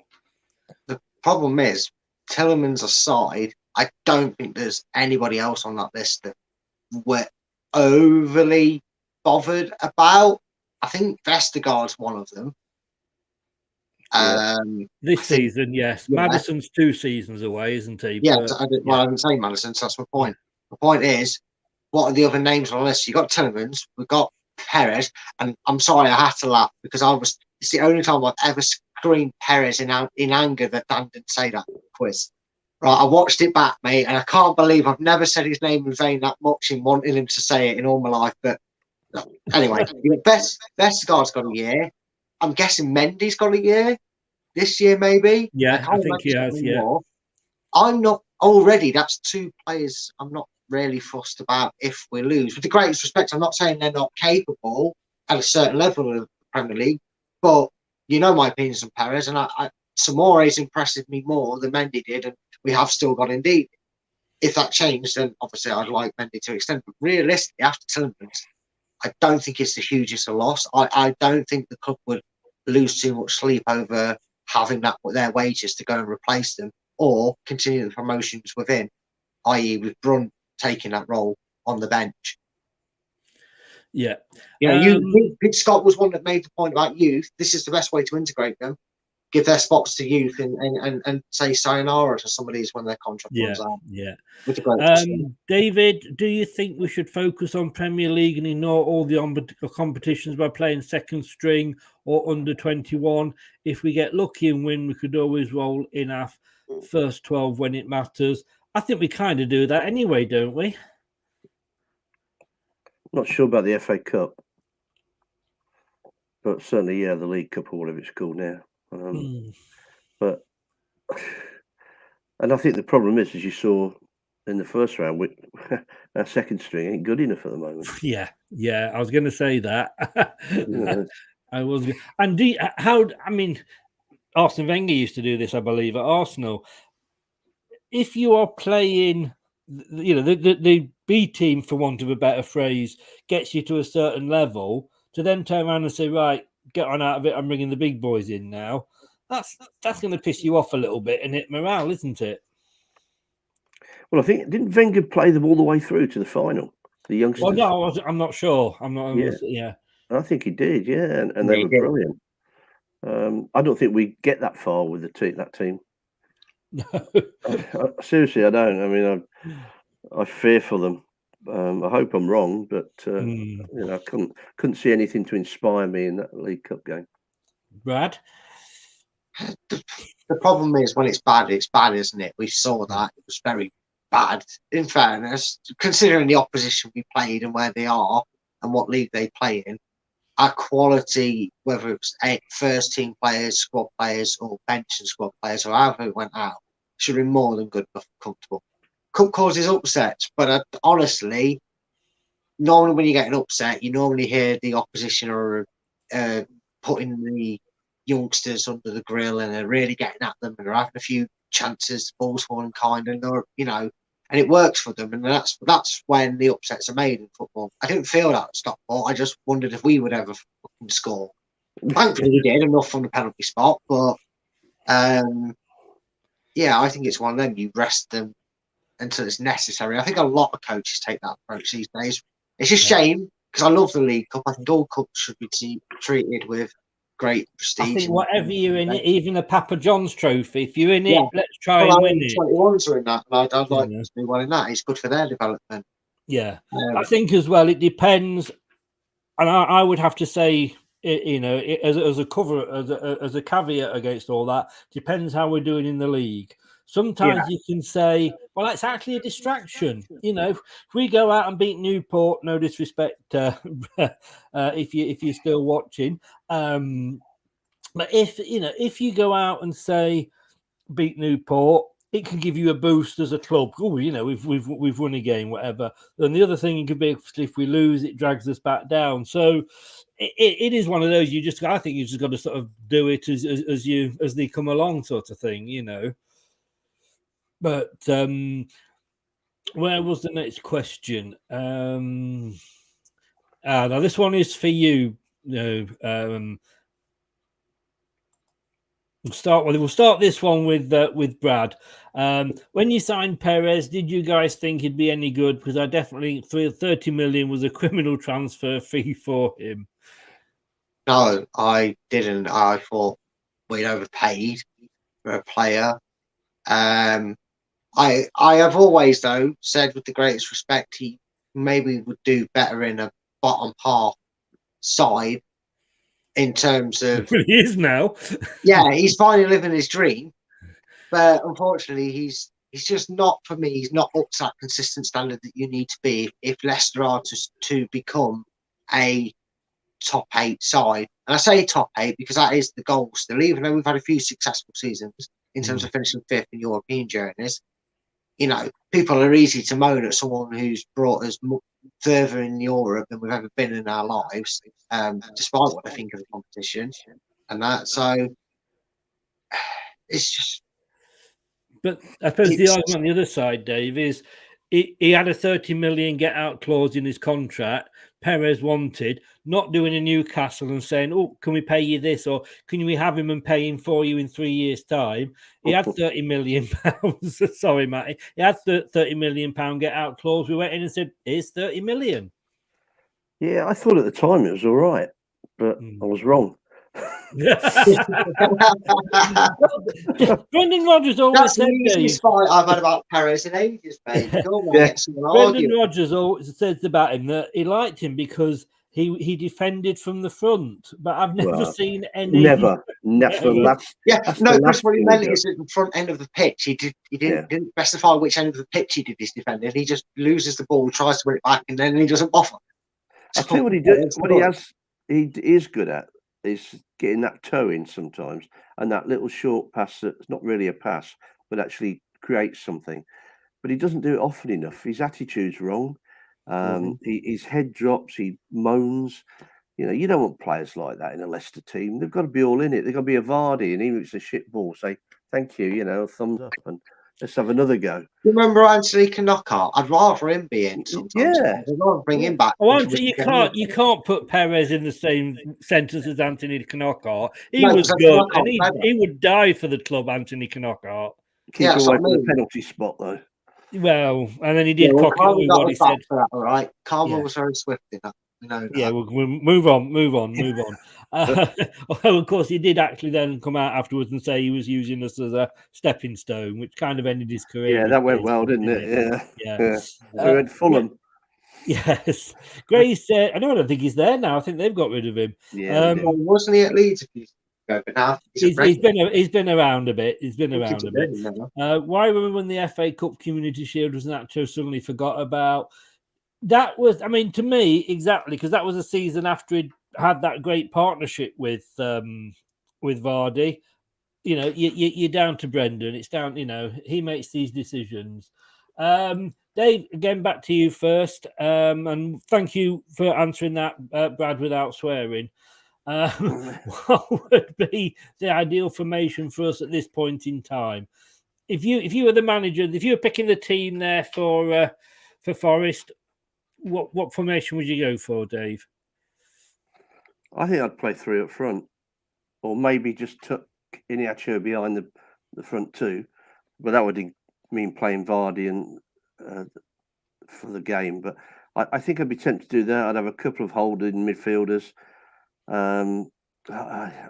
The problem is, Tielemans aside, I don't think there's anybody else on that list that we're overly bothered about. I think Vestergaard's one of them. This season, yes. Yeah. Maddison's 2 seasons away, isn't he? Yeah, I didn't say Maddison, so that's my point. The point is, what are the other names on the list? You've got Tielemans, we've got Perez, and I'm sorry, I had to laugh because it's the only time I've ever screamed Perez in anger that Dan didn't say that quiz. Right, I watched it back, mate, and I can't believe I've never said his name in vain that much in wanting him to say it in all my life. But anyway, Vestergaard's got a year. I'm guessing Mendy's got a year this year, maybe. Yeah, I think he has. Yeah, I'm not already. That's 2 players. I'm not really fussed about if we lose. With the greatest respect, I'm not saying they're not capable at a certain level of the Premier League, but my opinions on Perez, and Samore's impressed me more than Mendy did, and we have still got Indeed. If that changed, then obviously I'd like Mendy to extend. But realistically, after Tielemans, I don't think it's the hugest a loss. I don't think the club would lose too much sleep over having their wages to go and replace them, or continue the promotions within, i.e. with Brunt taking that role on the bench. Yeah. Pete Scott was one that made the point about youth. This is the best way to integrate them. give their spots to youth and say sayonara to somebody when their contract runs out. Yeah. With the greatest respect. David, do you think we should focus on Premier League and ignore all the competitions by playing second string or under 21? If we get lucky and win, we could always roll in our first 12 when it matters. I think we kind of do that anyway, don't we? Not sure about the FA Cup, but certainly, the League Cup or whatever it's called now. But and I think the problem is, as you saw in the first round, our second string ain't good enough at the moment. Yeah. I was going to say that. I was, and Arsene Wenger used to do this, I believe, at Arsenal. If you are playing, the B team, for want of a better phrase, gets you to a certain level, to then turn around and say, right, get on out of it, I'm bringing the big boys in now. That's going to piss you off a little bit and hit morale, isn't it? Well, I think, didn't Wenger play them all the way through to the final? The youngsters. Well, no, I'm not sure. I'm not. Yeah. I think he did. Yeah, and they were brilliant. I don't think we get that far with that team. No. Seriously, I don't. I mean, I fear for them. I hope I'm wrong, but I couldn't see anything to inspire me in that League Cup game. Brad? The problem is when it's bad, isn't it? We saw that. It was very bad, in fairness, considering the opposition we played and where they are and what league they play in. Our quality, whether it was first team players, squad players, or bench and squad players, or however it went out, should be more than good enough and comfortable. Cup causes upsets, but honestly, normally when you get an upset, you normally hear the opposition are putting the youngsters under the grill and they're really getting at them and they're having a few chances, balls falling kind, and and it works for them, and that's when the upsets are made in football. I didn't feel that at Stockport. I just wondered if we would ever fucking score. Thankfully, we did enough from the penalty spot, but I think it's one of them. You rest them until it's necessary. I think a lot of coaches take that approach these days. It's a shame because I love the League Cup. I think all cups should be treated with great prestige. I think whatever you're in it, even a Papa John's trophy, if you're in it, let's try and win it. 21s are in that, and I'd like to do well in that. It's good for their development. Yeah, I think as well. It depends, and I would have to say, as a cover, as a caveat against all that, depends how we're doing in the league. Sometimes you can say, well, it's actually a distraction. If we go out and beat Newport, no disrespect if you're still watching. But if you go out and say beat Newport, it can give you a boost as a club. Oh, we've won a game, whatever. And the other thing could be if we lose, it drags us back down. So it is one of those I think you just got to sort of do it as they come along, sort of thing, But where was the next question? Now this one is for you. We'll start this one with Brad. When you signed Perez, did you guys think he'd be any good? Because I definitely 30 million was a criminal transfer fee for him. No, I didn't. I thought we'd overpaid for a player. I have always, though, said with the greatest respect, he maybe would do better in a bottom half side in terms of... Well, he is now. Yeah, he's finally living his dream. But unfortunately, he's just not, for me, he's not up to that consistent standard that you need to be if Leicester are to become a top 8 side. And I say top 8 because that is the goal still, even though we've had a few successful seasons in terms of finishing 5th in European journeys. People are easy to moan at someone who's brought us further in Europe than we've ever been in our lives, despite what they think of the competition and that. So it's just. But I suppose the argument on the other side, Dave, is he had a 30 million get out clause in his contract. Perez wanted, not doing a Newcastle and saying, oh, can we pay you this? Or can we have him and pay him for you in 3 years' time? He had 30 million pounds. Sorry, Matty. He had 30 million pound get out clause. We went in and said, here's 30 million. Yeah, I thought at the time it was all right, but I was wrong. Brendan Rodgers always That's said, the easiest fight I've had about Perez in ages, mate. Go on, get someone Brendan arguing. Rodgers always says about him that he liked him because he defended from the front, but I've never Well, seen any. Never. That's the last. Yeah, That's no, the Chris, last what he thing meant does. is at the front end of the pitch, he Yeah. didn't specify which end of the pitch he did his defending. He just loses the ball, tries to win it back, and then he doesn't bother. I'll tell you what he does. What he is good at is getting that toe in sometimes, and that little short pass that's not really a pass, but actually creates something. But he doesn't do it often enough. His attitude's wrong. His head drops. He moans. You know, you don't want players like that in a Leicester team. They've got to be all in it. They've got to be a Vardy, and even if it's a shit ball, say thank you. You know, thumbs up, and let's have another go. Remember Anthony Knockout? I'd rather him be in sometimes. Yeah. I'd rather bring him back. Oh, you can't put Perez in the same sentence as Anthony Knockout. He was good, and he would die for the club, Anthony Knockout. Keep away from the penalty spot, though. Well, and then he did cock it with what he said. For that, all right, Karma was very swift in that. Yeah, we'll move on. Of course, he did actually then come out afterwards and say he was using us as a stepping stone, which kind of ended his career. Yeah, that went well, didn't it? Yeah. So went Fulham. Yes, Grace. I don't think he's there now. I think they've got rid of him. Yeah, wasn't he at Leeds? But now he's been around a bit. Why when the FA Cup Community Shield was actually suddenly forgot about? That was, I mean, to me, exactly, because that was a season after he'd had that great partnership with Vardy. You know, you're down to Brendan. It's down, you know, he makes these decisions. Dave, again, back to you first. And thank you for answering that, Brad, without swearing. What would be the ideal formation for us at this point in time? If you were the manager, if you were picking the team there for Forest, what formation would you go for, Dave? I think I'd play three up front, or maybe just tuck Iniacho behind the front two, but that would mean playing Vardy and for the game. But I think I'd be tempted to do that. I'd have a couple of holding midfielders. I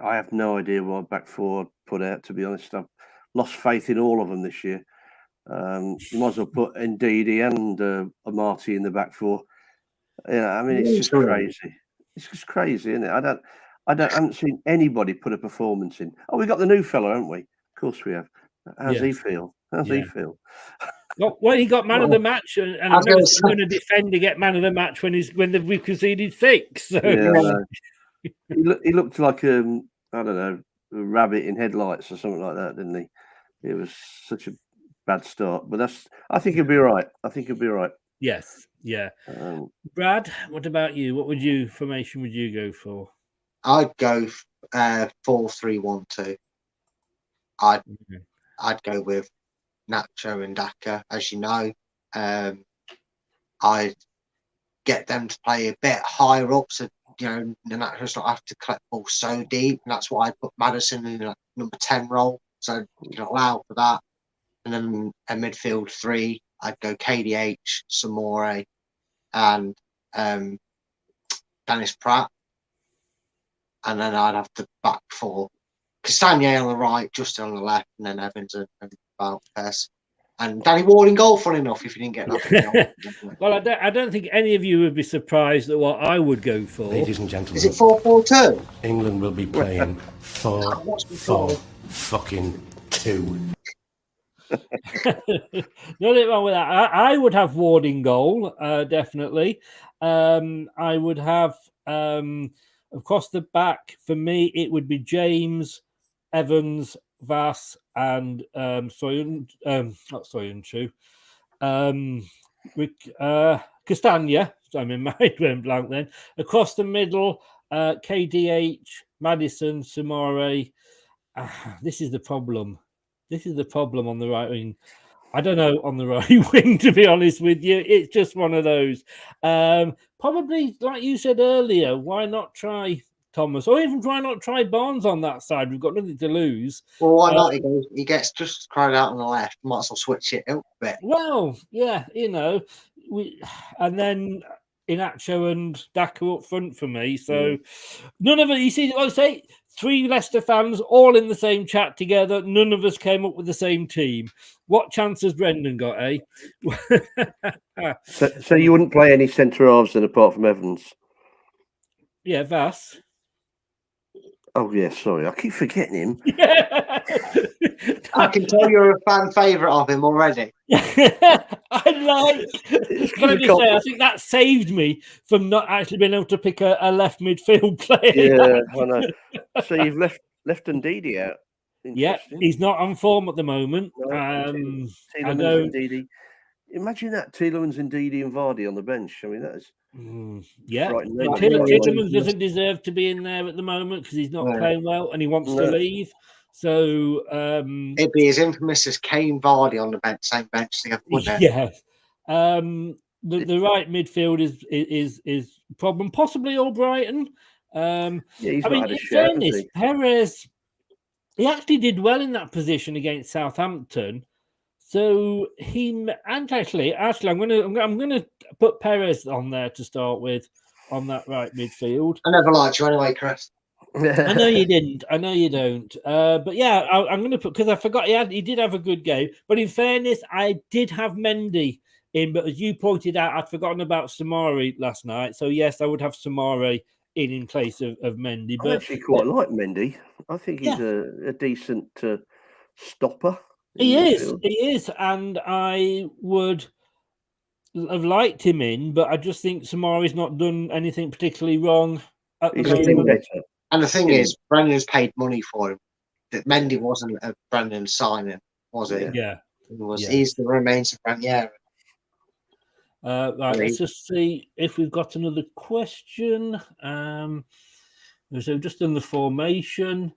have no idea what back four I'd put out, to be honest. I've lost faith in all of them this year. You might as well put Ndidi and Amati in the back four. Yeah, I mean, it's just crazy. It's just crazy, isn't it? I haven't seen anybody put a performance in. Oh, we got the new fella, haven't we? Of course we have. How's he feel? He feel? Well, he got man of the match, and I'm going to defend to get man of the match when we conceded 6. So. Yeah, he looked like I don't know, a rabbit in headlights or something like that, didn't he? It was such a bad start, but I think he'll be all right. Yes, yeah. Brad, what about you? What formation would you go for? I'd go 4-3-1-2. I'd go with Nacho and Daka, as you know. I'd get them to play a bit higher up, so Nacho's not have to collect the ball so deep, and that's why I'd put Maddison in a number 10 role, so you can allow for that. And then a midfield 3, I'd go KDH, Samore, and Dennis Pratt. And then I'd have the back 4. Castagna on the right, Justin on the left, and then Evans and Valpes. And Danny Ward in goal, fun enough, if you didn't get that. Well, I don't think any of you would be surprised at what I would go for. Ladies and gentlemen. Is it 4-4-2? England will be playing 4-4-2. Nothing wrong with that. I would have Ward in goal, definitely. I would have, across the back, for me, it would be James, Evans, Vass, and Castagna. I mean, my mind went blank then. Across the middle, KDH, Maddison, Samore. This is the problem. This is the problem on the right wing. I don't know on the right wing, to be honest with you. It's just one of those. Probably, like you said earlier, why not try Thomas? Or even why not try Barnes on that side? We've got nothing to lose. Well, why not? He gets just cried out on the left. Might as well switch it up a bit. Well, yeah, and then Inacho and Daka up front for me. So none of it, you see, like I say, 3 Leicester fans all in the same chat together. None of us came up with the same team. What chance has Brendan got, eh? So you wouldn't play any centre halves then apart from Evans? Yeah, Vass. Oh yeah, sorry, I keep forgetting him. I can tell you're a fan favourite of him already. I It's can I 'cause just say, I can't- think that saved me from not actually being able to pick a left midfield player. Yeah, I know. So you've left Ndidi out. Yeah, Interesting. he's not on form at the moment. No, I Tielemans don't. and Ndidi. Imagine that, Tielemans and Ndidi and Vardy on the bench. I mean, that is Yeah, frightening. Right, Tielemans doesn't deserve to be in there at the moment because he's not No. playing well and he wants to No. leave. So It'd be as infamous as Kane Vardy on the bench, same bench together, wouldn't it? yeah, the right midfield is a problem. Possibly Albrighton. Yeah, he's I not mean, had a in shout, has fairness, he? Perez, he actually did well in that position against Southampton. So actually, I'm gonna put Perez on there to start with on that right midfield. I never liked you anyway, Chris. I know you didn't. I know you don't. But yeah, I'm going to put, because I forgot he did have a good game. But in fairness, I did have Mendy in. But as you pointed out, I'd forgotten about Samari last night. So yes, I would have Samari in place of Mendy. I But actually quite like Mendy. I think he's a decent stopper. he in is. midfield. He is. And I would have liked him in, but I just think Samari's not done anything particularly wrong at the He's getting moment. better. And the thing Yeah. is, Brendan's paid money for him. That Mendy wasn't a Brendan signing, was it? Yeah. He's the remains of Ranieri. Right, let's just see if we've got another question. So just in the formation,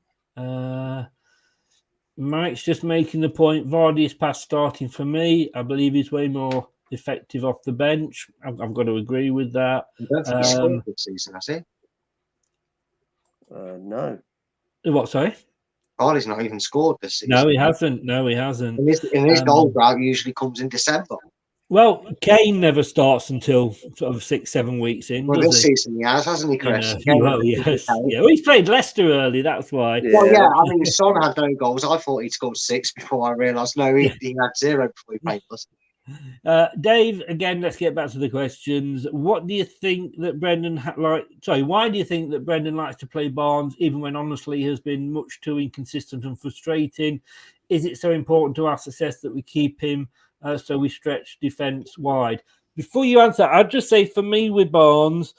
Mike's just making the point. Vardy is past starting for me. I believe he's way more effective off the bench. I've got to agree with that. I don't think he's scored this season, has he? No. What? Sorry. Vardy's not even scored this season. No, he hasn't. No, he hasn't. And his goal drought usually comes in December. Well, Kane never starts until sort of 6-7 weeks in. Well, does this he? season he has, hasn't he, Chris? Well, yes. Yeah, well, he's played Leicester early. That's why. Well, yeah. I mean, Son had no goals. I thought he'd scored 6 before I realised no, he had 0 before he played us. Dave, again, let's get back to the questions. What do you think that Brendan why do you think that Brendan likes to play Barnes, even when honestly has been much too inconsistent and frustrating? Is it so important to our success that we keep him so we stretch defence wide? Before you answer, I'd just say for me with Barnes,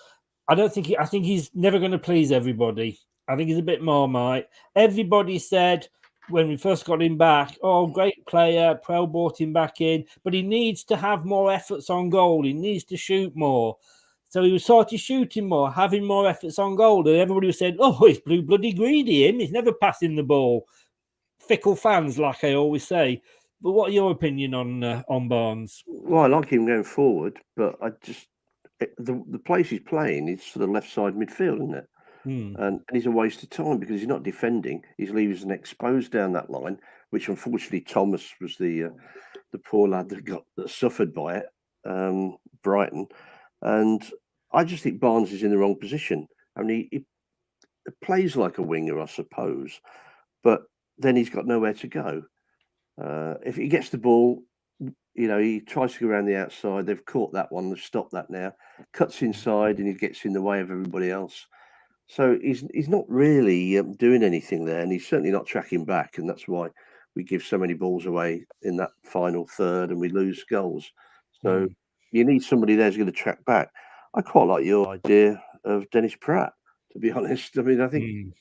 I think he's never going to please everybody. I think he's a bit Marmite. Everybody said when we first got him back, oh, great player, Prel brought him back in, but he needs to have more efforts on goal. He needs to shoot more. So he was sort of shooting more, having more efforts on goal. And everybody was saying, oh, he's blue bloody greedy, him. He's never passing the ball. Fickle fans, like I always say. But what are your opinion on Barnes? Well, I like him going forward, but I just the place he's playing is for the left side midfield, isn't it? And he's a waste of time because he's not defending. He's leaving an exposed down that line, which unfortunately Thomas was the poor lad that suffered by it, Brighton. And I just think Barnes is in the wrong position. I mean, he plays like a winger, I suppose, but then he's got nowhere to go. If he gets the ball, he tries to go around the outside. They've caught that one. They've stopped that now. Cuts inside and he gets in the way of everybody else. So he's not really doing anything there, and he's certainly not tracking back, and that's why we give so many balls away in that final third and we lose goals. So you need somebody there who's going to track back. I quite like your idea of Dennis Pratt, to be honest. I mean, I think,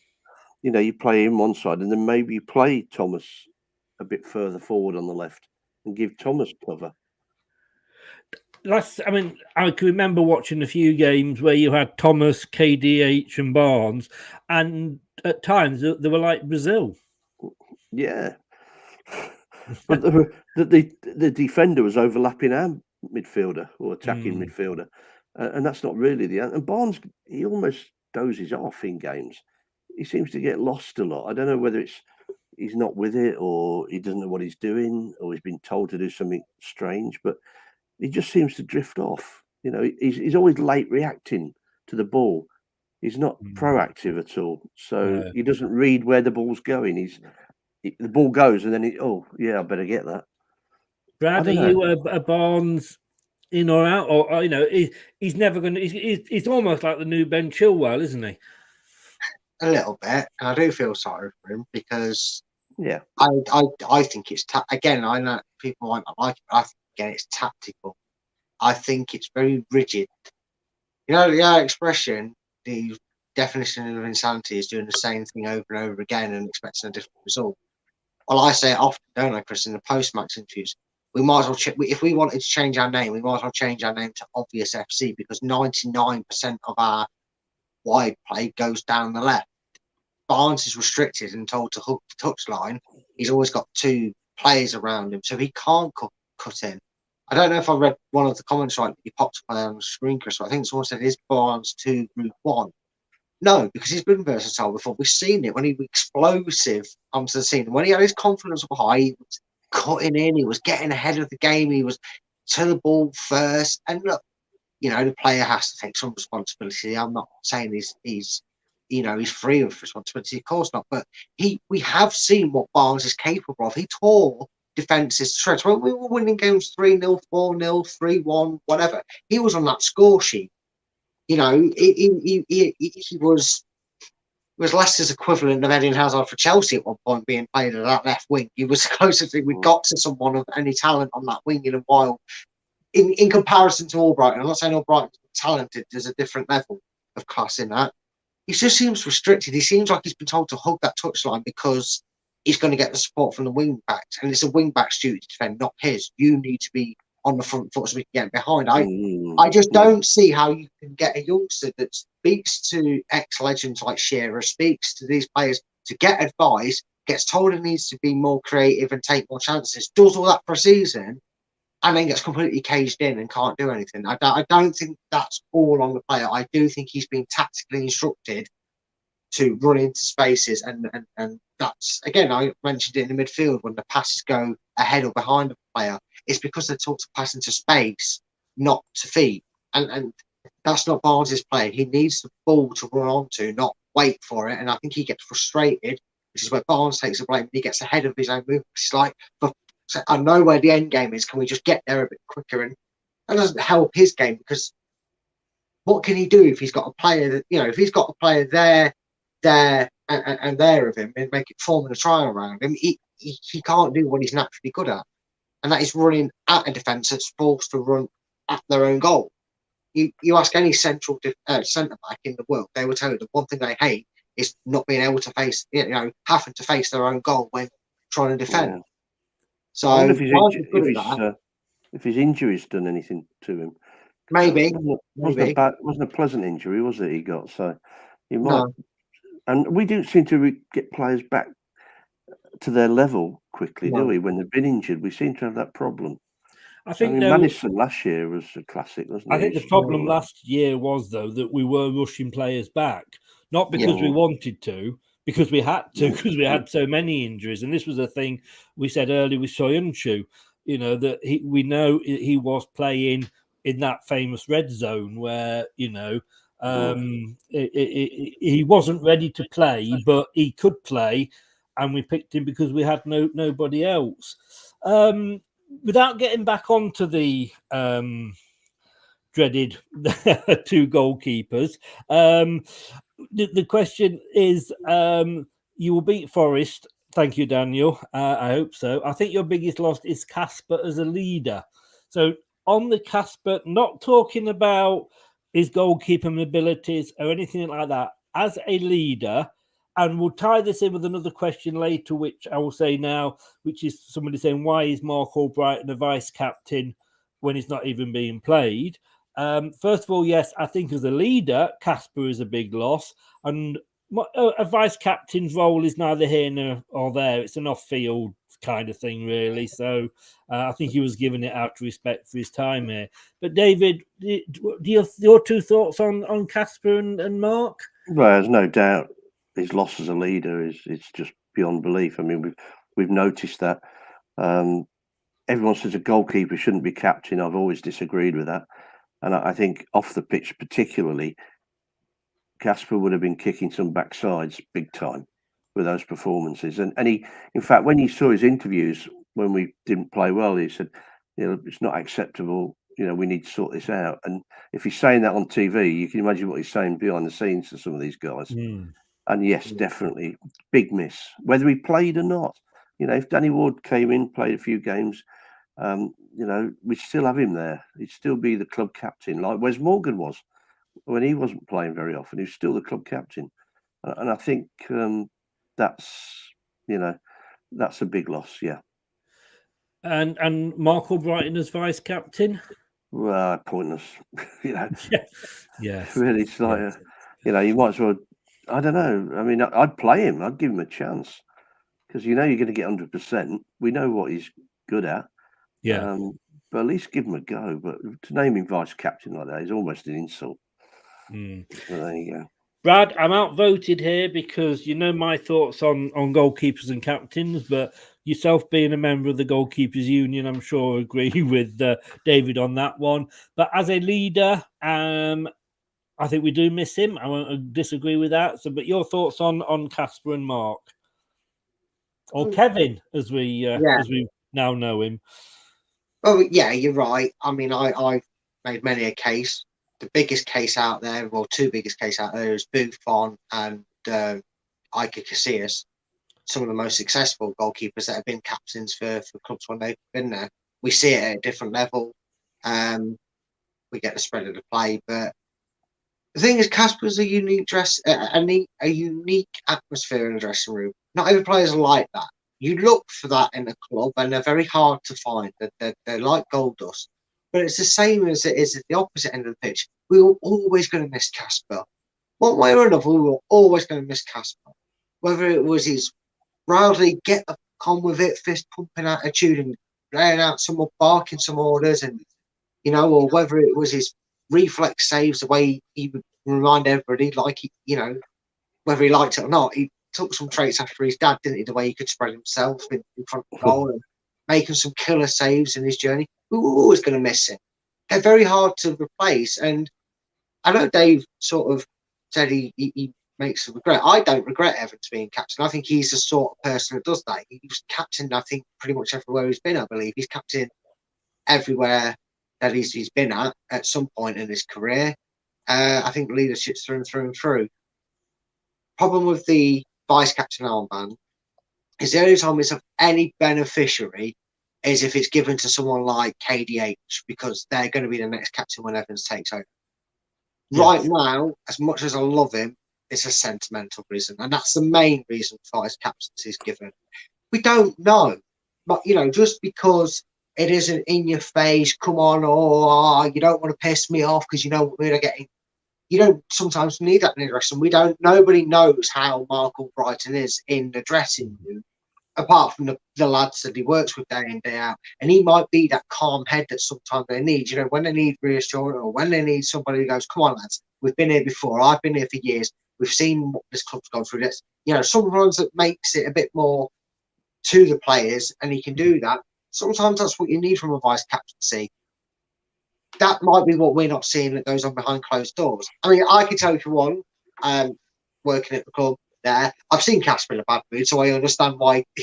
you play him one side and then maybe you play Thomas a bit further forward on the left and give Thomas cover. I can remember watching a few games where you had Thomas, KDH, and Barnes, and at times they were like Brazil. Yeah, but the defender was overlapping our midfielder or attacking midfielder, and that's not really the. And Barnes, he almost dozes off in games. He seems to get lost a lot. I don't know whether he's not with it or he doesn't know what he's doing or he's been told to do something strange, but he just seems to drift off. He's always late reacting to the ball. He's not Mm. proactive at all. So No. he doesn't read where the ball's going. The ball goes, and then I better get that. Brad, are don't know. you a Barnes in or out, or he's never going to? He's almost like the new Ben Chilwell, isn't he? A little bit, and I do feel sorry for him because Yeah, I think it's again. I know people might not like it, but I think again it's tactical. I think it's very rigid. You know, the expression, the definition of insanity is doing the same thing over and over again and expecting a different result. Well, I say it often, don't I, Chris, in the post-match interviews. We might as well if we wanted to change our name, we might as well change our name to Obvious FC because 99% of our wide play goes down the left. Barnes is restricted and told to hook the touchline. He's always got two players around him, so he can't cut in. I don't know if I read one of the comments right, but he popped up on the screen, Chris. I think someone said, is Barnes 2 Group 1? No, because he's been versatile before. We've seen it when he was explosive onto the scene. When he had his confidence up high, he was cutting in, he was getting ahead of the game, he was to the ball first. And look, the player has to take some responsibility. I'm not saying he's free of responsibility, of course not. But we have seen what Barnes is capable of. He tore defenses to shreds. When we were winning games 3-0, 4-0, 3-1, whatever, he was on that score sheet. He was Leicester's equivalent of Eden Hazard for Chelsea at one point, being played at that left wing. He was the closest thing we got to someone of any talent on that wing in a while. In comparison to Albrighton, I'm not saying Albrighton's talented. There's a different level of class in that. He just seems restricted. He seems like he's been told to hug that touchline because he's going to get the support from the wing backs, and it's a wing back's duty to defend, not his. You need to be on the front foot so we can get behind. I just don't see how you can get a youngster that speaks to ex-legends like Shearer, speaks to these players to get advice, gets told he needs to be more creative and take more chances, does all that for a season, and then gets completely caged in and can't do anything. I don't think that's all on the player. I do think he's been tactically instructed to run into spaces, and that's, again, I mentioned it in the midfield, when the passes go ahead or behind the player, it's because they're taught to pass into space, not to feet. And that's not Barnes' play. He needs the ball to run onto, not wait for it. And I think he gets frustrated, which is where Barnes takes the blame. He gets ahead of his own movement. It's like, I know where the end game is. Can we just get there a bit quicker? And that doesn't help his game, because what can he do if he's got a player that, if he's got a player there, and there of him, and make it forming a trial around him, he can't do what he's naturally good at, and that is running at a defence that's forced to run at their own goal. You ask any centre back in the world, they will tell you the one thing they hate is not being able to face, having to face their own goal when trying to defend. Yeah. So I wonder if his injury's done anything to him. Maybe. Wasn't a pleasant injury, was it? He got, so he might. No. And we don't seem to get players back to their level quickly, do we? When they've been injured, we seem to have that problem. I think Madison last year was a classic, wasn't it? I think the problem last year was, though, that we were rushing players back, not because we wanted to, because we had to, because we had so many injuries. And this was a thing we said earlier with Soyuncu, that we know he was playing in that famous red zone where, he wasn't ready to play, but he could play, and we picked him because we had nobody else. Without getting back onto the dreaded two goalkeepers, the question is, you will beat Forest. Thank you, Daniel. I hope so. I think your biggest loss is Casper as a leader. So on the Casper, not talking about his goalkeeping abilities or anything like that, as a leader, and we'll tie this in with another question later, which I will say now, which is somebody saying, why is Mark Albrighton a vice-captain when he's not even being played? First of all, yes, I think as a leader, Casper is a big loss, and a vice-captain's role is neither here nor there. It's an off-field kind of thing, really. So I think he was giving it out of respect for his time here. But David, your two thoughts on Casper and Mark? Well, there's no doubt his loss as a leader it's just beyond belief. I mean, we've noticed that. Everyone says a goalkeeper shouldn't be captain. I've always disagreed with that. And I think off the pitch particularly, Casper would have been kicking some backsides big time with those performances. And he, in fact, when you saw his interviews when we didn't play well, he said, it's not acceptable. We need to sort this out. And if he's saying that on TV, you can imagine what he's saying behind the scenes to some of these guys. Mm. And yes, definitely big miss, whether he played or not. If Danny Ward came in, played a few games, we'd still have him there. He'd still be the club captain, like Wes Morgan was when he wasn't playing very often. He was still the club captain. And I think that's a big loss, yeah. And Mark Albrighton as vice captain? Well, pointless. Yes. Really, it's like, you might as well, I don't know. I mean, I'd play him. I'd give him a chance because you're going to get 100%. We know what he's good at. Yeah. But at least give him a go. But to name him vice captain like that is almost an insult. Mm. But there you go. Brad, I'm outvoted here because my thoughts on goalkeepers and captains, but yourself being a member of the Goalkeepers Union, I'm sure agree with David on that one. But as a leader, I think we do miss him. I won't disagree with that. So, but your thoughts on Casper and Mark, or Kevin, as we now know him. Oh yeah, you're right. I mean, I've made many a case. The biggest case out there, well, two biggest case out there is Buffon and Iker Casillas, some of the most successful goalkeepers that have been captains for clubs when they've been there. We see it at a different level. We get the spread of the play, but the thing is, Casper's a unique a unique atmosphere in the dressing room. Not every players are like that. You look for that in a club, and they're very hard to find. They're like gold dust. But it's the same as it is at the opposite end of the pitch. We were always going to miss Casper. One way or another, we were always going to miss Casper. Whether it was his proudly get on with it, fist pumping attitude and laying out some more, barking some orders, and or whether it was his reflex saves, the way he would remind everybody, like whether he liked it or not, he took some traits after his dad, didn't he? The way he could spread himself in front of the goal and making some killer saves in his journey. We were always going to miss him. They're very hard to replace. And I know Dave sort of said he makes a regret. I don't regret Evans being captain. I think he's the sort of person that does that. He was captain, I think, pretty much everywhere he's been, I believe. He's captain everywhere that he's been at some point in his career. I think leadership's through and through and through. Problem with the vice captain armband is the only time it's of any beneficiary is if it's given to someone like KDH, because they're going to be the next captain when Evans takes over. Yes. Right now, as much as I love him, it's a sentimental reason, and that's the main reason vice captaincy is given. We don't know, but just because it isn't in your face, come on, you don't want to piss me off because you know what we're getting. You don't sometimes need that in the dressing room. Nobody knows how Mark Albrighton is in the dressing room, apart from the lads that he works with day in, day out. And he might be that calm head that sometimes they need, when they need reassurance or when they need somebody who goes, come on, lads, we've been here before. I've been here for years. We've seen what this club's gone through. Sometimes it makes it a bit more to the players, and he can do that. Sometimes that's what you need from a vice captaincy. That might be what we're not seeing that goes on behind closed doors. I mean, I can tell you for one, working at the club there, I've seen Casper in a bad mood, so I understand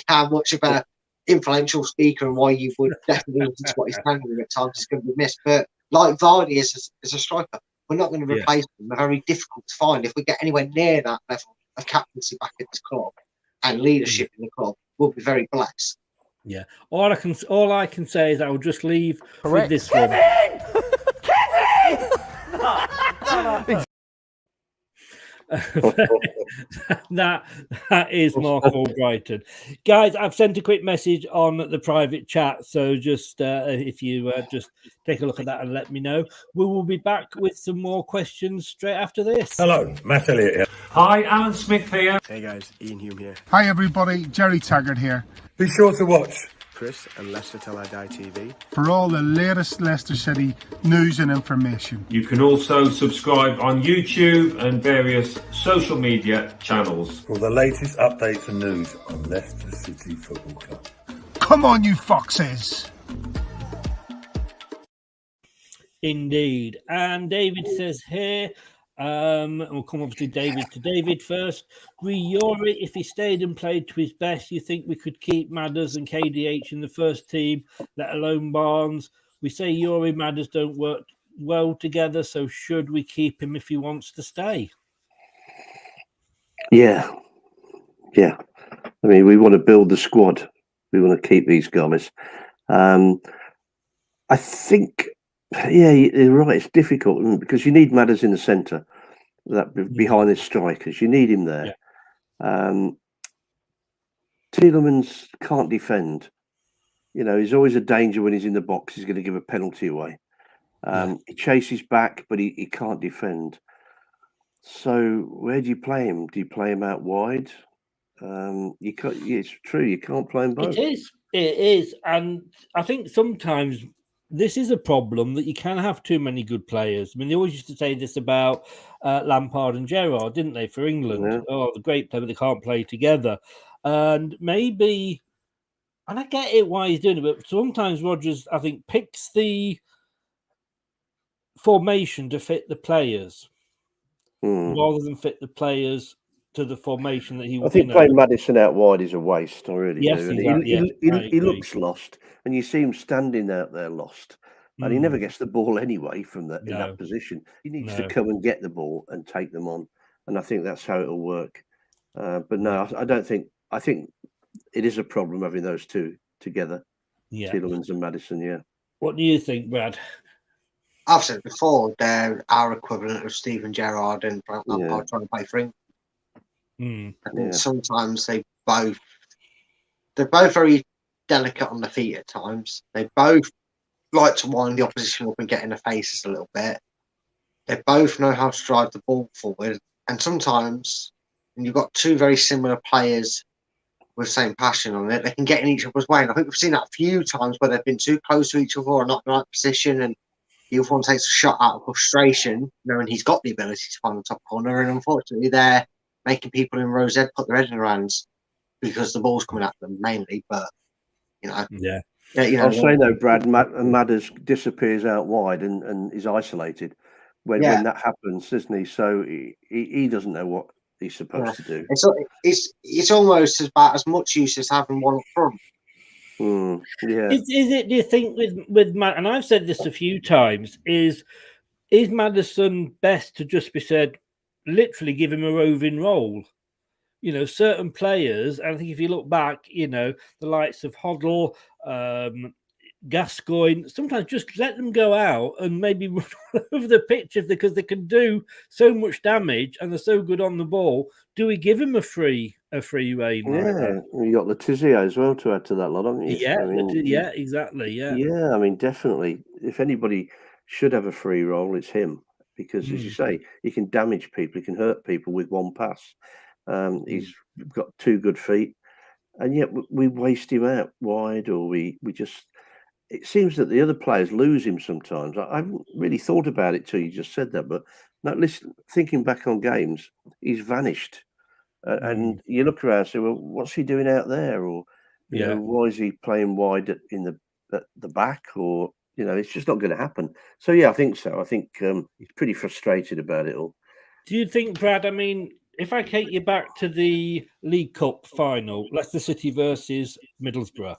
how much of a influential speaker and why you would definitely listen to what he's telling you at times is going to be missed. But like Vardy is a striker, we're not going to replace them. They're very difficult to find. If we get anywhere near that level of captaincy back at this club and leadership in the club, we'll be very blessed. Yeah. All I can say is I will just leave with this one. No. that is Mark Albrighton. Guys, I've sent a quick message on the private chat, so just if you just take a look at that and let me know. We will be back with some more questions straight after this. Hello, Matt Elliott here. Hi, Alan Smith here. Hey guys, Ian Hume here. Hi everybody, Jerry Taggart here. Be sure to watch Chris and Leicester LTIDtv for all the latest Leicester City news and information. You can also subscribe on YouTube and various social media channels for the latest updates and news on Leicester City Football Club. Come on, you foxes! Indeed. And David says here, We'll come obviously David to David first. Yuri, if he stayed and played to his best, you think we could keep Madders and KDH in the first team, let alone Barnes? We say Yuri Madders don't work well together, so should we keep him if he wants to stay? Yeah. I mean, we want to build the squad. We want to keep these guys. I think, you're right. It's difficult because you need Madders in the centre, behind the strikers. You need him there. Tielemans can't defend. He's always a danger when he's in the box. He's going to give a penalty away. He chases back, but he can't defend. So where do you play him? Do you play him out wide? You can't. It's true. You can't play them both. It is, and I think sometimes this is a problem that you can have too many good players. I mean, they always used to say this about Lampard and Gerrard, didn't they, for England? Yeah. Oh, the great player, but they can't play together. And maybe, and I get it why he's doing it, but sometimes Rodgers, I think, picks the formation to fit the players rather than fit the players to the formation that he. I think playing Maddison out wide is a waste. I really do. And exactly. He looks lost, and you see him standing out there lost, and he never gets the ball anyway from in that position. He needs to come and get the ball and take them on, and I think that's how it'll work. But no, I don't think. I think it is a problem having those two together, Tielemans and Maddison. Yeah. What do you think, Brad? I've said before, they're our equivalent of Steven Gerrard and Frank Lampard trying to play for England. I think sometimes they're both very delicate on the feet at times. They both like to wind the opposition up and get in their faces a little bit. They both know how to drive the ball forward. And sometimes when you've got two very similar players with the same passion on it, they can get in each other's way. And I think we've seen that a few times where they've been too close to each other or not in the right position, and the other one takes a shot out of frustration, knowing he's got the ability to find the top corner, and unfortunately they're making people in Rose Ed put their head in their hands because the ball's coming at them mainly. But I'll say though, Brad, Madders disappears out wide and is isolated when that happens, doesn't he? So he doesn't know what he's supposed to do. It's almost about as much use as having one up front. Is it? Do you think with Matt? And I've said this a few times. Is Maddison best to just be said, literally give him a roving role? Certain players, and I think if you look back, the likes of Hoddle, Gascoigne, sometimes just let them go out and maybe run all over the pitch because they can do so much damage and they're so good on the ball. Do we give him a free rein? Yeah, you got Letizia as well to add to that lot, haven't you? Yeah, exactly. Yeah, I mean, definitely. If anybody should have a free role, it's him because, as you say, he can damage people, he can hurt people with one pass. He's got two good feet, and yet we waste him out wide, or we just. It seems that the other players lose him sometimes. I haven't really thought about it till you just said that, but thinking back on games, he's vanished. And you look around and say, well, what's he doing out there? Or, you know, why is he playing wide in the back? Or, it's just not going to happen. So, yeah, I think so. I think he's pretty frustrated about it all. Do you think, Brad, I mean, if I take you back to the League Cup final, Leicester City versus Middlesbrough,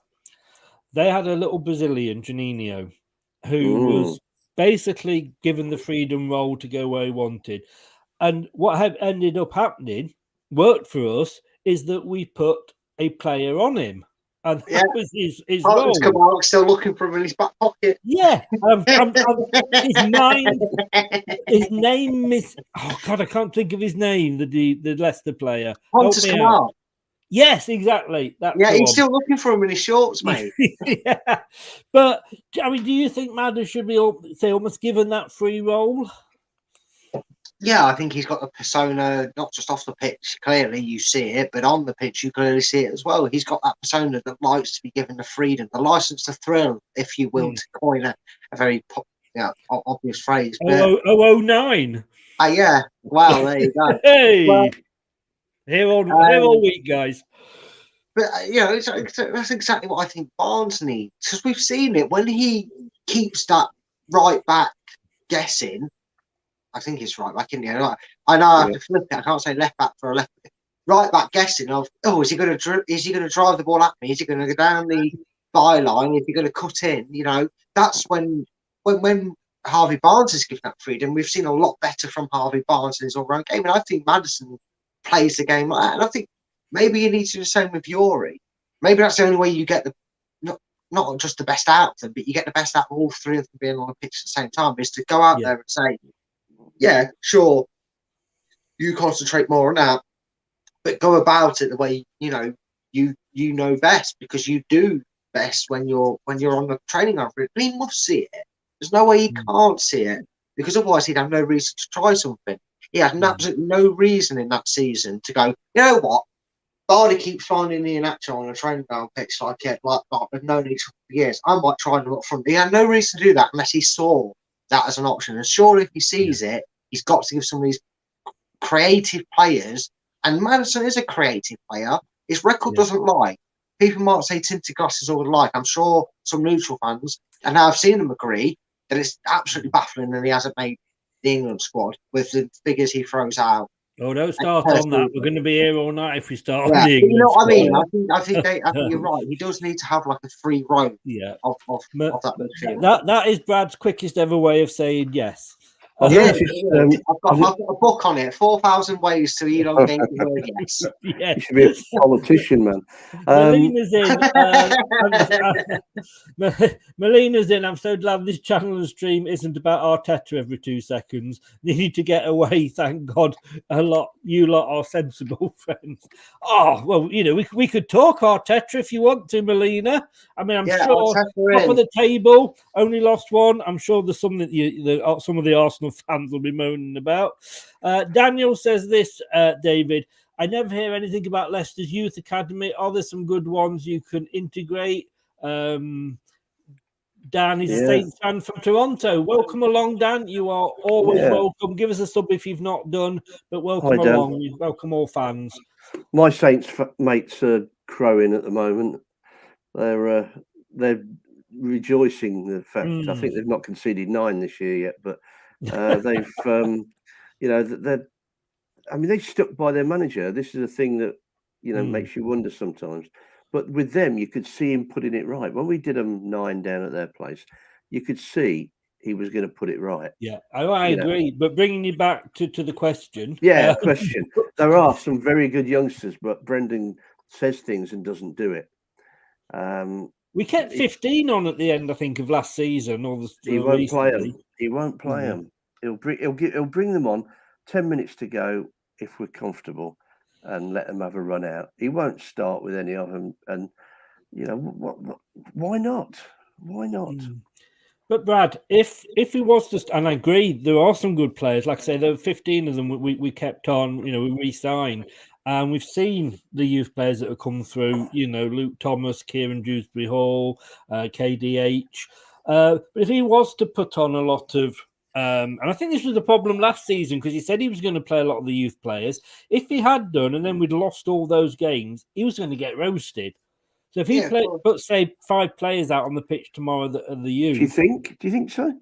they had a little Brazilian, Juninho, who was basically given the freedom role to go where he wanted. And what had ended up happening, worked for us, is that we put a player on him. And that was his role. Kamar's still looking for him in his back pocket. Yeah. His name is... Oh, God, I can't think of his name, the Leicester player. Pontus Kamar. Yes, exactly. He's still looking for him in his shorts, mate. Yeah. But, I mean, do you think Madders should be, almost given that free role? Yeah, I think he's got the persona, not just off the pitch. Clearly, you see it, but on the pitch, you clearly see it as well. He's got that persona that likes to be given the freedom, the license to thrill, if you will, to coin a very obvious phrase. 009. Yeah. Well, there you go. Hey. Well, here all week, guys. But, that's exactly what I think Barnes needs. Because we've seen it. When he keeps that right back guessing, I think it's right back in there. Like, I know I have to flip it. I can't say left back for a left. Right back guessing of, is he going to drive the ball at me? Is he going to go down the byline? Is he going to cut in? You know, that's when Harvey Barnes is given that freedom. We've seen a lot better from Harvey Barnes in his all-round game, and I think Maddison plays the game like that. And I think maybe you need to do the same with Yuri. Maybe that's the only way you get not just the best out of them, but you get the best out of all three of them being on the pitch at the same time, is to go out there and say, yeah, sure, you concentrate more on that, but go about it the way you know best, because you do best when you're on the training ground for it. But he must see it. There's no way he can't see it, because otherwise he'd have no reason to try something. He had absolutely no reason in that season to go, you know what, Bardi keeps finding the Iheanacho on a training ground pitch like we've known each other for years. I might try them up front. He had no reason to do that unless he saw that as an option. And surely if he sees it, he's got to give some of these creative players, and Maddison is a creative player. His record doesn't lie. People might say tinted glasses all like. I'm sure some neutral fans, and I've seen them agree, that it's absolutely baffling that he hasn't made the England squad with the figures he throws out. Oh, don't start on that. We're going to be here all night if we start on the England. You know what squad. I mean? I think you're right. He does need to have like a free row of that midfield. That is Brad's quickest ever way of saying yes. I've got a book on it, 4,000 ways to elongate the word yes. You should be a politician, man. Melina's in. Melina's in. I'm so glad this channel and stream isn't about Arteta every 2 seconds. You need to get away. Thank God, you lot are sensible friends. Oh well, you know we could talk Arteta if you want to, Melina. I mean, I'm sure top of the table, only lost one. I'm sure there's some that some of the Arsenal fans will be moaning about. Daniel says this, David, I never hear anything about Leicester's youth academy. Are there some good ones you can integrate? Dan is a Saints fan from Toronto. Welcome along, Dan. You are always welcome. Give us a sub if you've not done, but welcome along. We welcome all fans. My Saints mates are crowing at the moment. They're rejoicing the fact. I think they've not conceded 9 this year yet, but they've they stuck by their manager. This is a thing that makes you wonder sometimes, but with them you could see him putting it right. When we did them 9 down at their place, you could see he was going to put it right. I agree, but bringing you back to the question, question, there are some very good youngsters, but Brendan says things and doesn't do it. We kept 15 on at the end, I think, of last season. He won't play them. He won't play them. He'll bring them on 10 minutes to go if we're comfortable, and let them have a run out. He won't start with any of them, and why not? Why not? But Brad, if he was just, and I agree, there are some good players. Like I say, there were 15 of them we kept on. We re-signed. And we've seen the youth players that have come through, Luke Thomas, Kieran Dewsbury Hall, KDH. But if he was to put on a lot of, and I think this was the problem last season, because he said he was going to play a lot of the youth players. If he had done, and then we'd lost all those games, he was going to get roasted. So if he put, say, 5 players out on the pitch tomorrow that are the youth. Do you think so?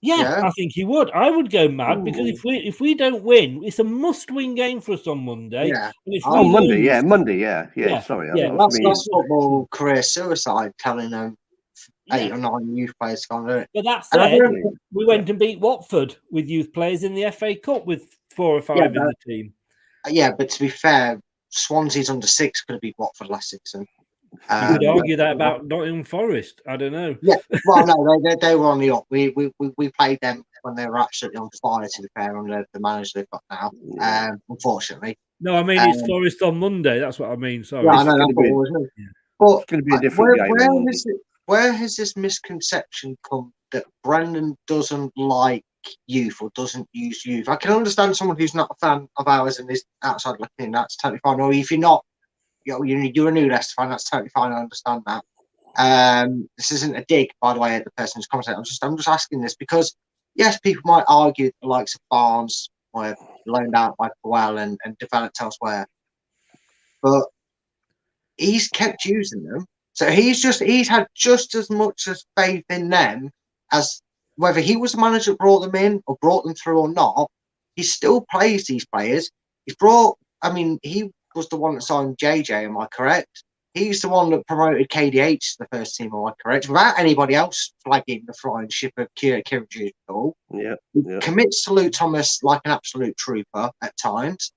Yeah, I think he would. I would go mad because if we don't win, it's a must-win game for us on Monday. Yeah. Monday. Yeah. Sorry, that's football career suicide. Telling them 8 or 9 youth players gone do it. But that said, we went and beat Watford with youth players in the FA Cup with 4 or 5 in the team. Yeah, but to be fair, Swansea's under 6 could have beat Watford last season. You could argue that about Nottingham Forest. I don't know. Yeah, well, no, they were on the up. We played them when they were absolutely on fire. To be fair, under the manager they've got now. Unfortunately. No, I mean it's Forest on Monday. That's what I mean. Sorry. Yeah, I know that's what it was. But it's going to be a different game. Where has this misconception come that Brendan doesn't like youth or doesn't use youth? I can understand someone who's not a fan of ours and is outside looking in. That's totally fine. Or if you're not. You're a new Leicester fan. That's totally fine. I understand that. This isn't a dig, by the way, at the person who's commenting. I'm just asking this because, yes, people might argue the likes of Barnes were loaned out by Powell and developed elsewhere, but he's kept using them. So he's had just as much as faith in them as whether he was the manager that brought them in or brought them through or not, he still plays these players. He's brought. I mean, he was the one that signed JJ. Am I correct? He's the one that promoted KDH to the first team. Am I correct? Without anybody else flagging the flying ship of Kieran at all. Yeah. Commits to Luke Thomas like an absolute trooper at times.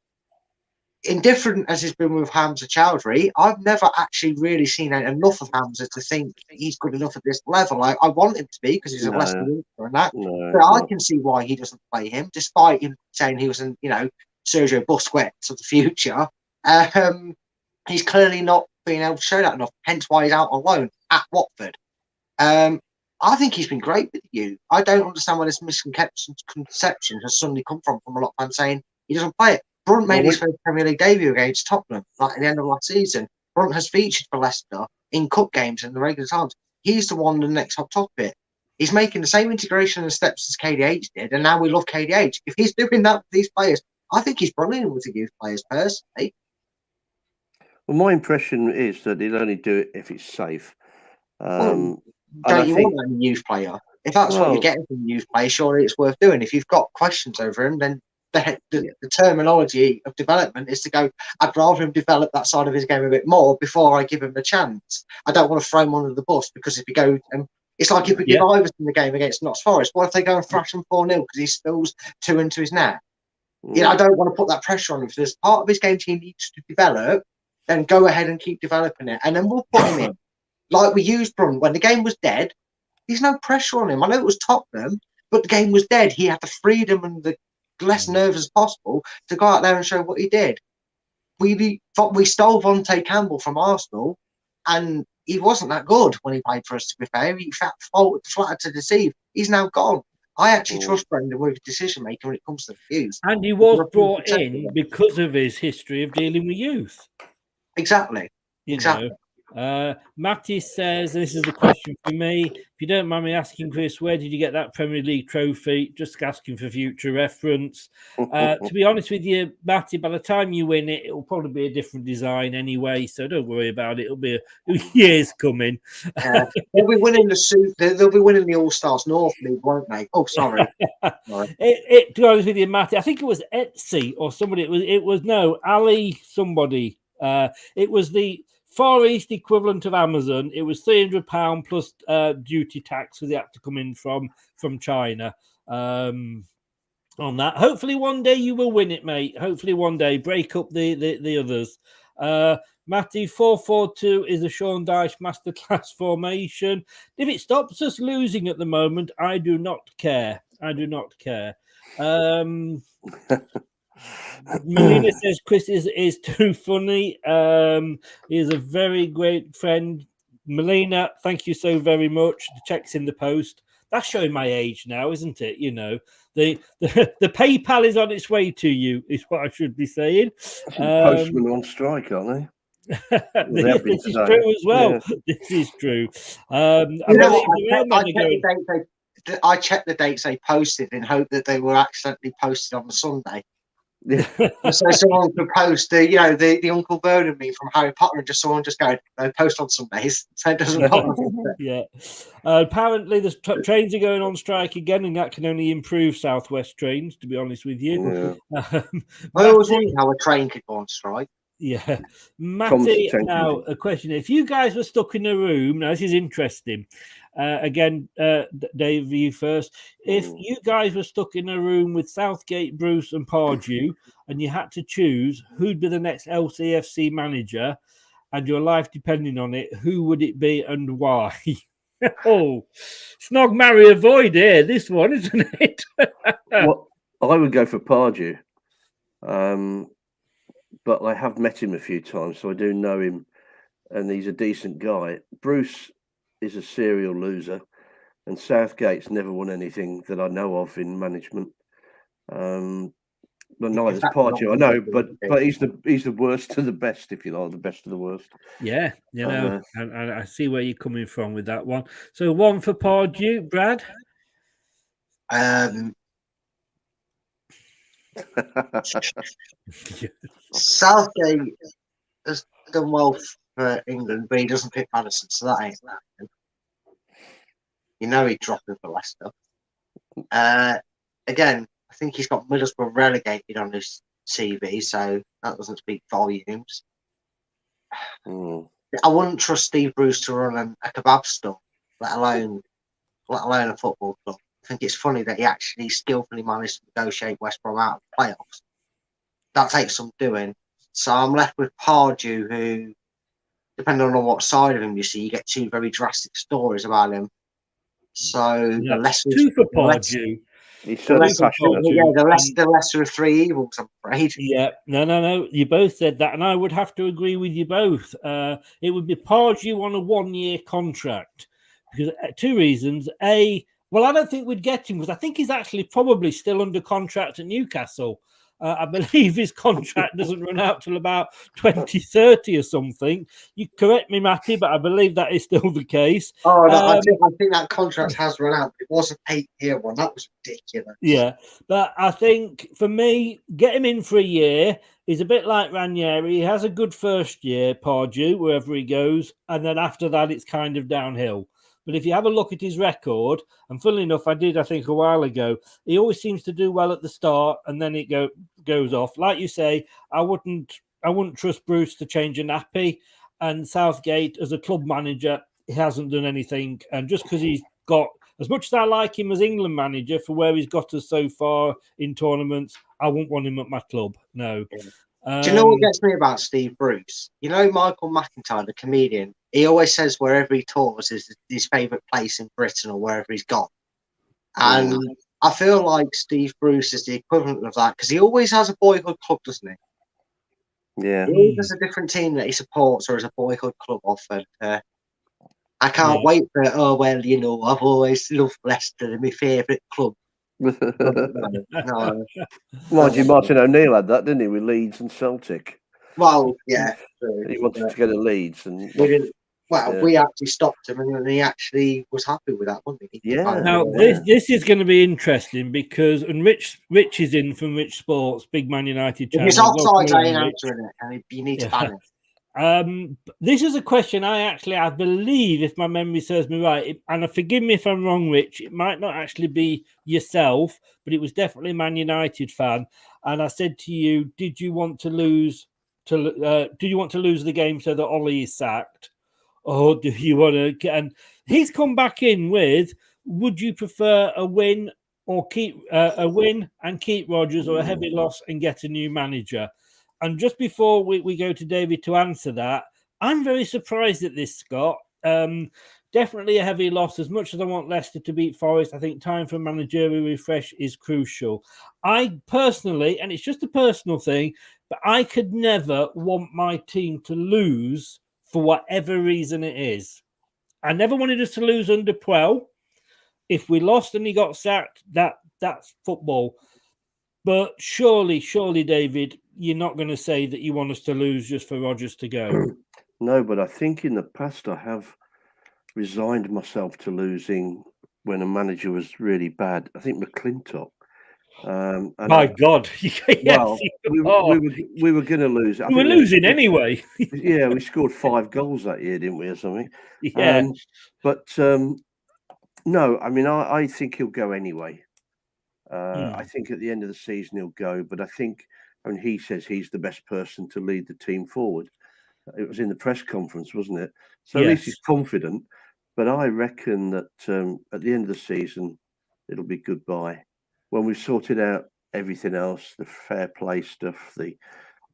Indifferent as he's been with Hamza Chowdhury, I've never actually really seen enough of Hamza to think he's good enough at this level. I want him to be because he's a Leicester and that. But I can see why he doesn't play him, despite him saying he was an, Sergio Busquets of the future. He's clearly not being able to show that enough, hence why he's out on loan at Watford. I think he's been great with you. I don't understand where this misconception has suddenly come from a lot of fans saying he doesn't play it. Brunt made his first Premier League debut against Tottenham at the end of last season. Brunt has featured for Leicester in cup games in the regular times. He's the one the next up top bit. He's making the same integration and steps as KDH did, and now we love KDH. If he's doing that with these players, I think he's brilliant with the youth players personally. Well, my impression is that he'll only do it if it's safe. Don't you want a youth player? If that's what you're getting from a youth player, surely it's worth doing. If you've got questions over him, then the terminology of development is to go, I'd rather him develop that side of his game a bit more before I give him a chance. I don't want to throw him under the bus because if he goes, it's like if we give Iverson the game against Notts Forest, what if they go and thrash him 4-0 because he spills 2 into his net? I don't want to put that pressure on him. If there's part of his game he needs to develop, then go ahead and keep developing it. And then we'll put him in. Like we used Brunt. When the game was dead, there's no pressure on him. I know it was Tottenham, but the game was dead. He had the freedom and the less nerves as possible to go out there and show what he did. We stole Vontae Campbell from Arsenal, and he wasn't that good when he played for us, to be fair. He flattered to deceive. He's now gone. I actually trust Brendan with his decision making when it comes to the views. And he was brought in because of his history of dealing with youth. Exactly. Exactly. Matty says, and this is a question for me. If you don't mind me asking, Chris, where did you get that Premier League trophy? Just asking for future reference. To be honest with you, Matty, by the time you win it, it'll probably be a different design anyway. So don't worry about it. It'll be years coming. They'll be winning the suit. They'll be winning the All Stars North League, won't they? Oh, sorry. To be honest with you, Matty, I think it was Etsy or somebody. It was Ali somebody. It was the Far East equivalent of Amazon. It was £300 plus duty tax because it had to come in from China on that. Hopefully one day you will win it, mate. Hopefully one day. Break up the others. Matty, 4-4-2 is a Sean Dyche masterclass formation. If it stops us losing at the moment, I do not care. Melina says Chris is too funny. He is a very great friend. Melina, thank you so very much. The check's in the post. That's showing my age now, isn't it? The PayPal is on its way to you, is what I should be saying. Postmen on strike, aren't they? This is true as well. Yeah. This is true. I checked the dates they posted in hope that they were accidentally posted on the Sunday. Yeah. So someone could post the Uncle Vernon meme from Harry Potter and just someone just go, no, post on Sundays, so it doesn't bother. Yeah. Apparently the trains are going on strike again, and that can only improve Southwest trains, to be honest with you. Yeah. I always wondered how a train could go on strike. Yeah. Matty, now a question. If you guys were stuck in a room, now this is interesting. Again, Dave, you first. If you guys were stuck in a room with Southgate, Bruce, and Pardew, and you had to choose who'd be the next LCFC manager, and your life depending on it, who would it be and why? Oh, snog, marry, avoid here. This one, isn't it? Well, I would go for Pardew, but I have met him a few times, so I do know him, and he's a decent guy. Bruce is a serial loser, and Southgate's never won anything that I know of in management. But neither's Pardew, I know, but he's the worst of the best, if you like, the best of the worst. Yeah, and I see where you're coming from with that one. So one for Pardew, Brad. Southgate has done well for England, but he doesn't pick Madison, so that ain't happening. He'd drop him for Leicester. Again, I think he's got Middlesbrough relegated on his CV, so that doesn't speak volumes. I wouldn't trust Steve Bruce to run a kebab store, let alone a football club. I think it's funny that he actually skillfully managed to negotiate West Brom out of the playoffs. That takes some doing. So I'm left with Pardew, who, depending on what side of him you see, you get two very drastic stories about him. So the lesser two for Pardew. He's certainly passionate. The lesser of three evils, I'm afraid. Yeah, no. You both said that, and I would have to agree with you both. It would be Pardew on a 1-year contract because two reasons. Well, I don't think we'd get him because I think he's actually probably still under contract at Newcastle. I believe his contract doesn't run out till about 2030 or something. You correct me, Matty, but I believe that is still the case. Oh, no, I think that contract has run out. It was an 8-year one. That was ridiculous. Yeah, but I think for me, get him in for a year. He's a bit like Ranieri. He has a good first year, Pardew, wherever he goes, and then after that, it's kind of downhill. But if you have a look at his record, and funnily enough, I think a while ago, he always seems to do well at the start, and then it goes off. Like you say, I wouldn't trust Bruce to change a nappy, and Southgate as a club manager, he hasn't done anything. And just because he's got, as much as I like him as England manager for where he's got us so far in tournaments, I wouldn't want him at my club. No. Do you know what gets me about Steve Bruce? You know Michael McIntyre, the comedian? He always says wherever he tours is his favourite place in Britain or wherever he's gone. And I feel like Steve Bruce is the equivalent of that because he always has a boyhood club, doesn't he? Yeah. He always has a different team that he supports or has a boyhood club offered. I can't wait for it. Oh, well, you know, I've always loved Leicester. They're my favourite club. No. Mind you, Martin O'Neill had that, didn't he, with Leeds and Celtic? Well, yeah. He wanted to go to Leeds. And we actually stopped him and he actually was happy with that, wasn't he? Yeah. Now, this is going to be interesting because, and Rich is in from Rich Sports, big Man United channel. If it's offside, I ain't answering it, and you need to ban it. This is a question I believe, if my memory serves me right, and forgive me if I'm wrong, Rich, it might not actually be yourself, but it was definitely a Man United fan. And I said to you, did you want to lose the game so that Ollie is sacked? Or do you want to? And he's come back in with, would you prefer a win or keep a win and keep Rodgers, or a heavy loss and get a new manager? And just before we go to David to answer that, I'm very surprised at this, Scott. Definitely a heavy loss. As much as I want Leicester to beat Forest, I think time for a managerial refresh is crucial. I personally, and it's just a personal thing, but I could never want my team to lose for whatever reason it is. I never wanted us to lose under Puel. If we lost and he got sacked, that's football. But surely, David, you're not going to say that you want us to lose just for Rodgers to go. No, but I think in the past I have resigned myself to losing when a manager was really bad. I think McClintock. My God. Yes, well, we were going to lose. We were losing anyway. Yeah, we scored 5 goals that year, didn't we, or something? Yeah. No, I mean, I think he'll go anyway. I think at the end of the season he'll go, but I mean, he says he's the best person to lead the team forward. It was in the press conference, wasn't it? So at least he's confident. But I reckon that at the end of the season, it'll be goodbye. When we've sorted out everything else, the fair play stuff, the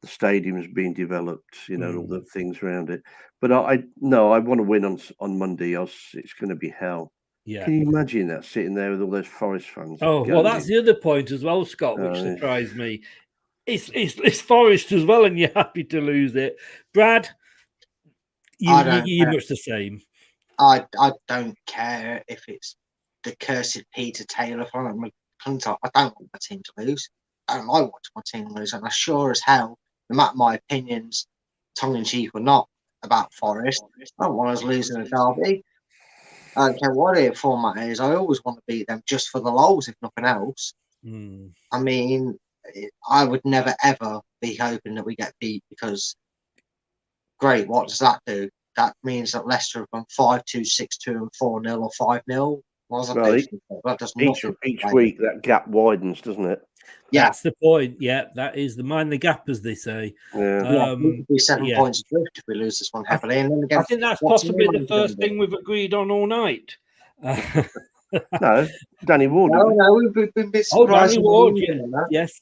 stadium's being developed, all the things around it. But I want to win on Monday, else it's going to be hell. Yeah. Can you imagine that, sitting there with all those Forest fans? Oh, well, that's the other point as well, Scott, which surprised me. It's Forest as well, and you're happy to lose it. Brad, you're much the same. I don't care if it's the cursed Peter Taylor from McClintock. I don't want my team to lose. I don't like watching my team lose, and I sure as hell, no matter my opinions, tongue-in-cheek or not, about Forest, I don't want us losing a derby. I don't care what their format is. I always want to beat them just for the lols, if nothing else. I mean, I would never, ever be hoping that we get beat because, great, what does that do? That means that Leicester have gone 5-2, 6-2 and 4-0 or 5-0. Was a Well, patient. That does each nothing. week that gap widens, doesn't it? Yeah. That's the point. Yeah, that is the mind the gap, as they say. Yeah. We could be 7 yeah. points adrift if we lose this one heavily. And then I against think that's what's possibly the England first gonna do? thing we've agreed on all night. No, Danny Ward. No, we've been busy. Oh, Danny Ward, Yes.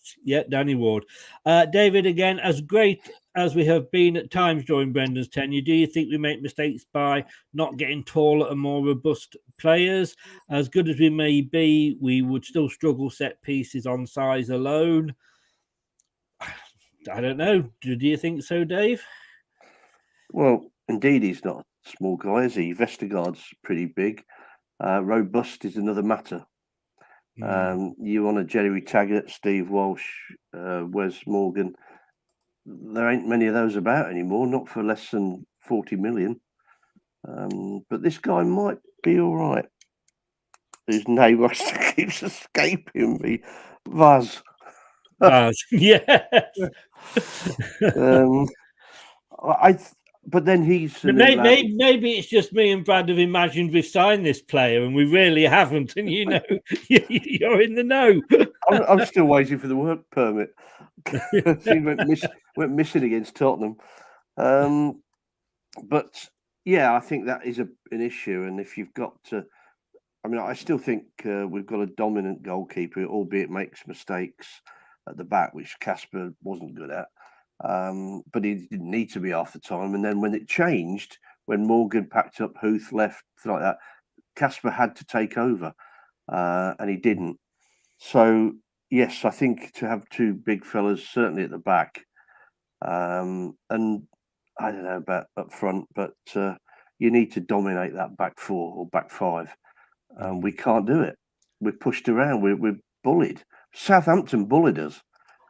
Danny Ward. David, again, as great as we have been at times during Brendan's tenure, do you think we make mistakes by not getting taller and more robust players? As good as we may be, we would still struggle set pieces on size alone. I don't know. Do you think so, Dave? Well, indeed, he's not a small guy, is he? Vestergaard's pretty big. Robust is another matter. You want a Jerry Taggart, Steve Walsh, Wes Morgan. There ain't many of those about anymore, not for less than 40 million. But this guy might be all right. Whose name keeps escaping me. Vaz. Yes. But then he's maybe it's just me and Brad have imagined we've signed this player and we really haven't, and you know you're in the know. I'm still waiting for the work permit. He went missing against Tottenham. But yeah, I think that is an issue, and if you've got to, I mean, I still think we've got a dominant goalkeeper, albeit makes mistakes at the back, which Casper wasn't good at. But he didn't need to be half the time. And then when it changed, when Morgan packed up, Huth left, like that, Casper had to take over, and he didn't. So yes, I think to have two big fellas certainly at the back, and I don't know about up front, but you need to dominate that back four or back five, and we can't do it. We're pushed around. We're bullied. Southampton bullied us.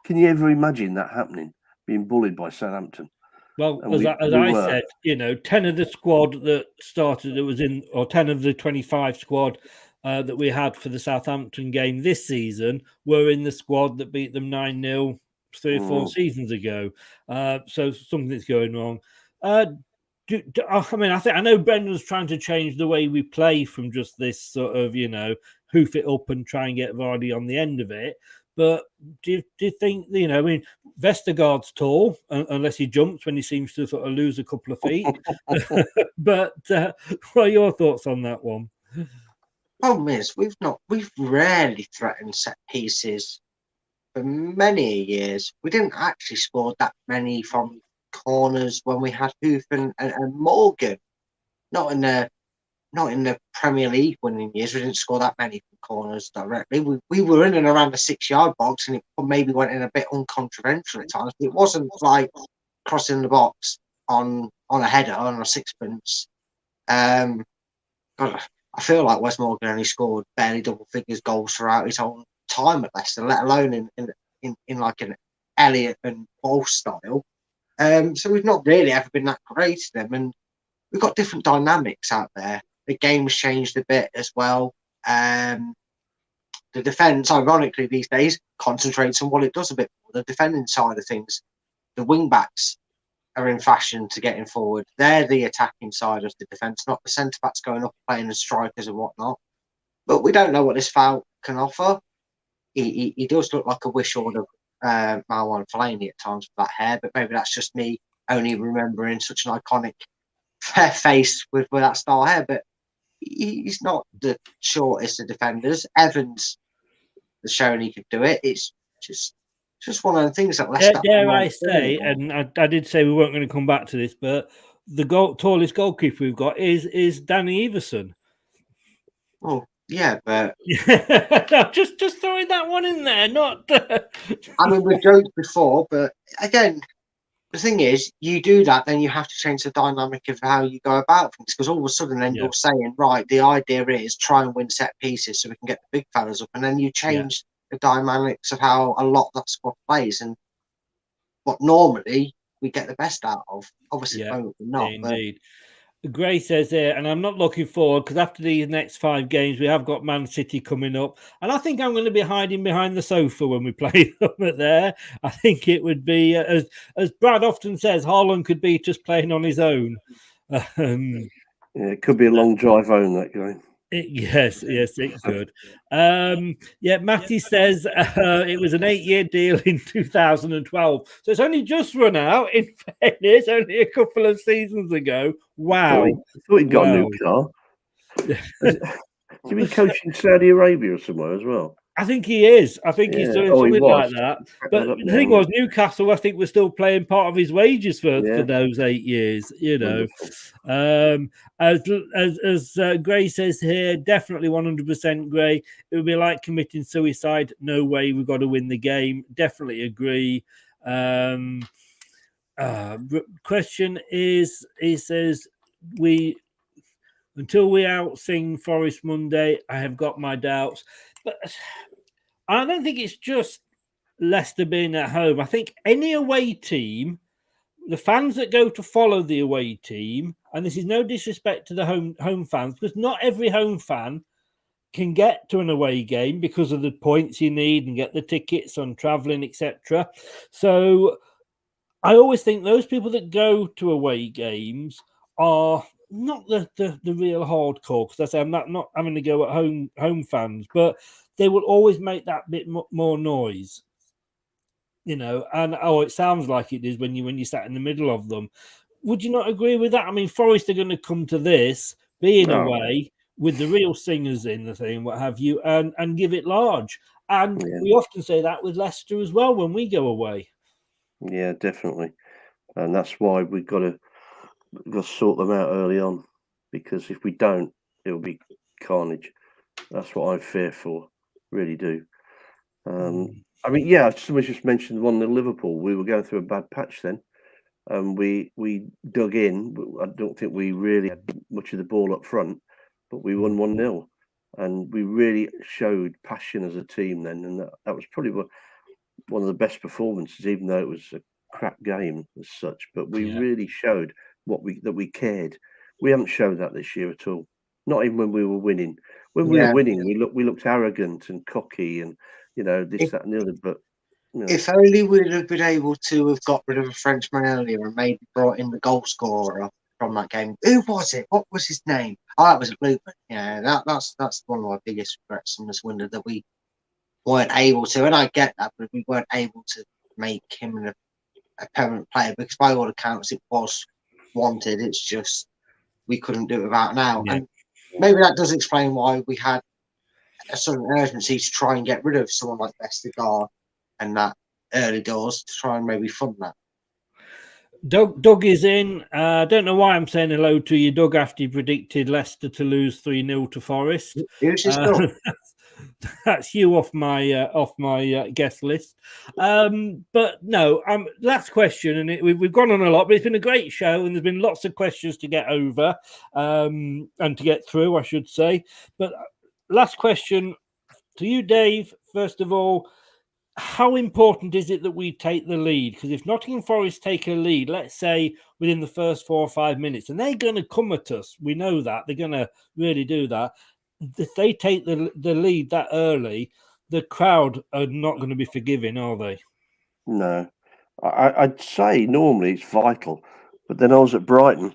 Can you ever imagine that happening? Being bullied by Southampton. Well, as I said, 10 of the squad that started, it was or 10 of the 25 squad that we had for the Southampton game this season were in the squad that beat them 9-0 3 or 4 seasons ago. So something's going wrong. I know Brendan's trying to change the way we play from just this sort of, hoof it up and try and get Vardy on the end of it. But do you think, Vestergaard's tall, unless he jumps when he seems to sort of lose a couple of feet. But what are your thoughts on that one? Problem is, we've rarely threatened set pieces for many years. We didn't actually score that many from corners when we had Hoof and Morgan. Not in the Premier League winning years. We didn't score that many from corners directly. We were in and around the 6-yard box, and it maybe went in a bit uncontroversial at times. But it wasn't like crossing the box on a header on a sixpence. God, I feel like Wes Morgan only scored barely double figures goals throughout his whole time at Leicester, let alone in like an Elliott and Walsh style. So we've not really ever been that great to them, and we've got different dynamics out there. The game's changed a bit as well. The defence, ironically, these days concentrates on what it does a bit more. The defending side of things, the wing backs are in fashion to getting forward. They're the attacking side of the defence, not the centre backs going up playing as strikers and whatnot. But we don't know what this foul can offer. He does look like a wish order Marwan Fellaini at times with that hair, but maybe that's just me only remembering such an iconic fair face with that style hair. But he's not the shortest of defenders. Evans has shown he could do it. It's just one of the things that Leicester. Dare I say, and I did say we weren't going to come back to this, but the tallest goalkeeper we've got is Danny Everson. Oh yeah, but just throwing that one in there. Not. I mean, we've joked before, but again, the thing is, you do that, then you have to change the dynamic of how you go about things, because all of a sudden, then you're saying, right, the idea is try and win set pieces so we can get the big fellas up, and then you change the dynamics of how a lot of that squad plays and what normally we get the best out of. Obviously, not. Indeed. Gray says there, and I'm not looking forward because after these next 5 games, we have got Man City coming up, and I think I'm going to be hiding behind the sofa when we play them there. I think it would be, as Brad often says, Haaland could beat us playing on his own. It could be a long drive home that game. Yes, it could. Matty says it was an 8-year deal in 2012. So it's only just run out, in fairness, only a couple of seasons ago. Wow. I thought he'd got a new car. Has he been coaching Saudi Arabia or somewhere as well? I think he is. I think he's doing something like that. But the thing was, Newcastle, I think, was still playing part of his wages for those 8 years. You know, as Gray says here, definitely 100% Gray. It would be like committing suicide. No way, we've got to win the game. Definitely agree. Question is, he says, until we outsing Forest Monday, I have got my doubts. But I don't think it's just Leicester being at home. I think any away team, the fans that go to follow the away team, and this is no disrespect to the home fans, because not every home fan can get to an away game because of the points you need and get the tickets on travelling, etc. So I always think those people that go to away games are not the real hardcore, because I say I'm not having to go at home fans, but they will always make that bit more noise, you know. And it sounds like it is when you sat in the middle of them. Would you not agree with that? I mean, Forest are going to come to this being away with the real singers in the thing, what have you, and give it large. And we often say that with Leicester as well when we go away. Yeah, definitely, and that's why we've got to sort them out early on, because if we don't, it'll be carnage. That's what I fear for, really do. I mean, somebody just mentioned 1-0 Liverpool. We were going through a bad patch then, and we dug in. I don't think we really had much of the ball up front, but we won 1-0, and we really showed passion as a team then, and that was probably one of the best performances, even though it was a crap game as such. But we really showed that we cared. We haven't shown that this year at all. Not even when we were winning. When we were winning, we looked arrogant and cocky, and this, that, and the other. But if only we'd have been able to have got rid of a Frenchman earlier and maybe brought in the goal scorer from that game. Who was it? What was his name? Oh, that was Luton. Yeah, that's one of my biggest regrets in this window, that we weren't able to. And I get that, but we weren't able to make him a permanent player, because by all accounts it was wanted. It's just we couldn't do it without now. And maybe that does explain why we had a sudden urgency to try and get rid of someone like Vestergaard and that early doors, to try and maybe fund that. Doug is in. I don't know why I'm saying hello to you, Doug, after you predicted Leicester to lose 3-0 to Forest. That's you off my guest list. But no, last question, and we've gone on a lot, but it's been a great show, and there's been lots of questions to get over and to get through, I should say. But last question to you, Dave. First of all, how important is it that we take the lead? Because if Nottingham Forest take a lead, let's say within the first 4 or 5 minutes, and they're going to come at us, we know that they're going to really do that. If they take the lead that early, the crowd are not going to be forgiving, are they? No, I'd say normally it's vital, but then I was at Brighton,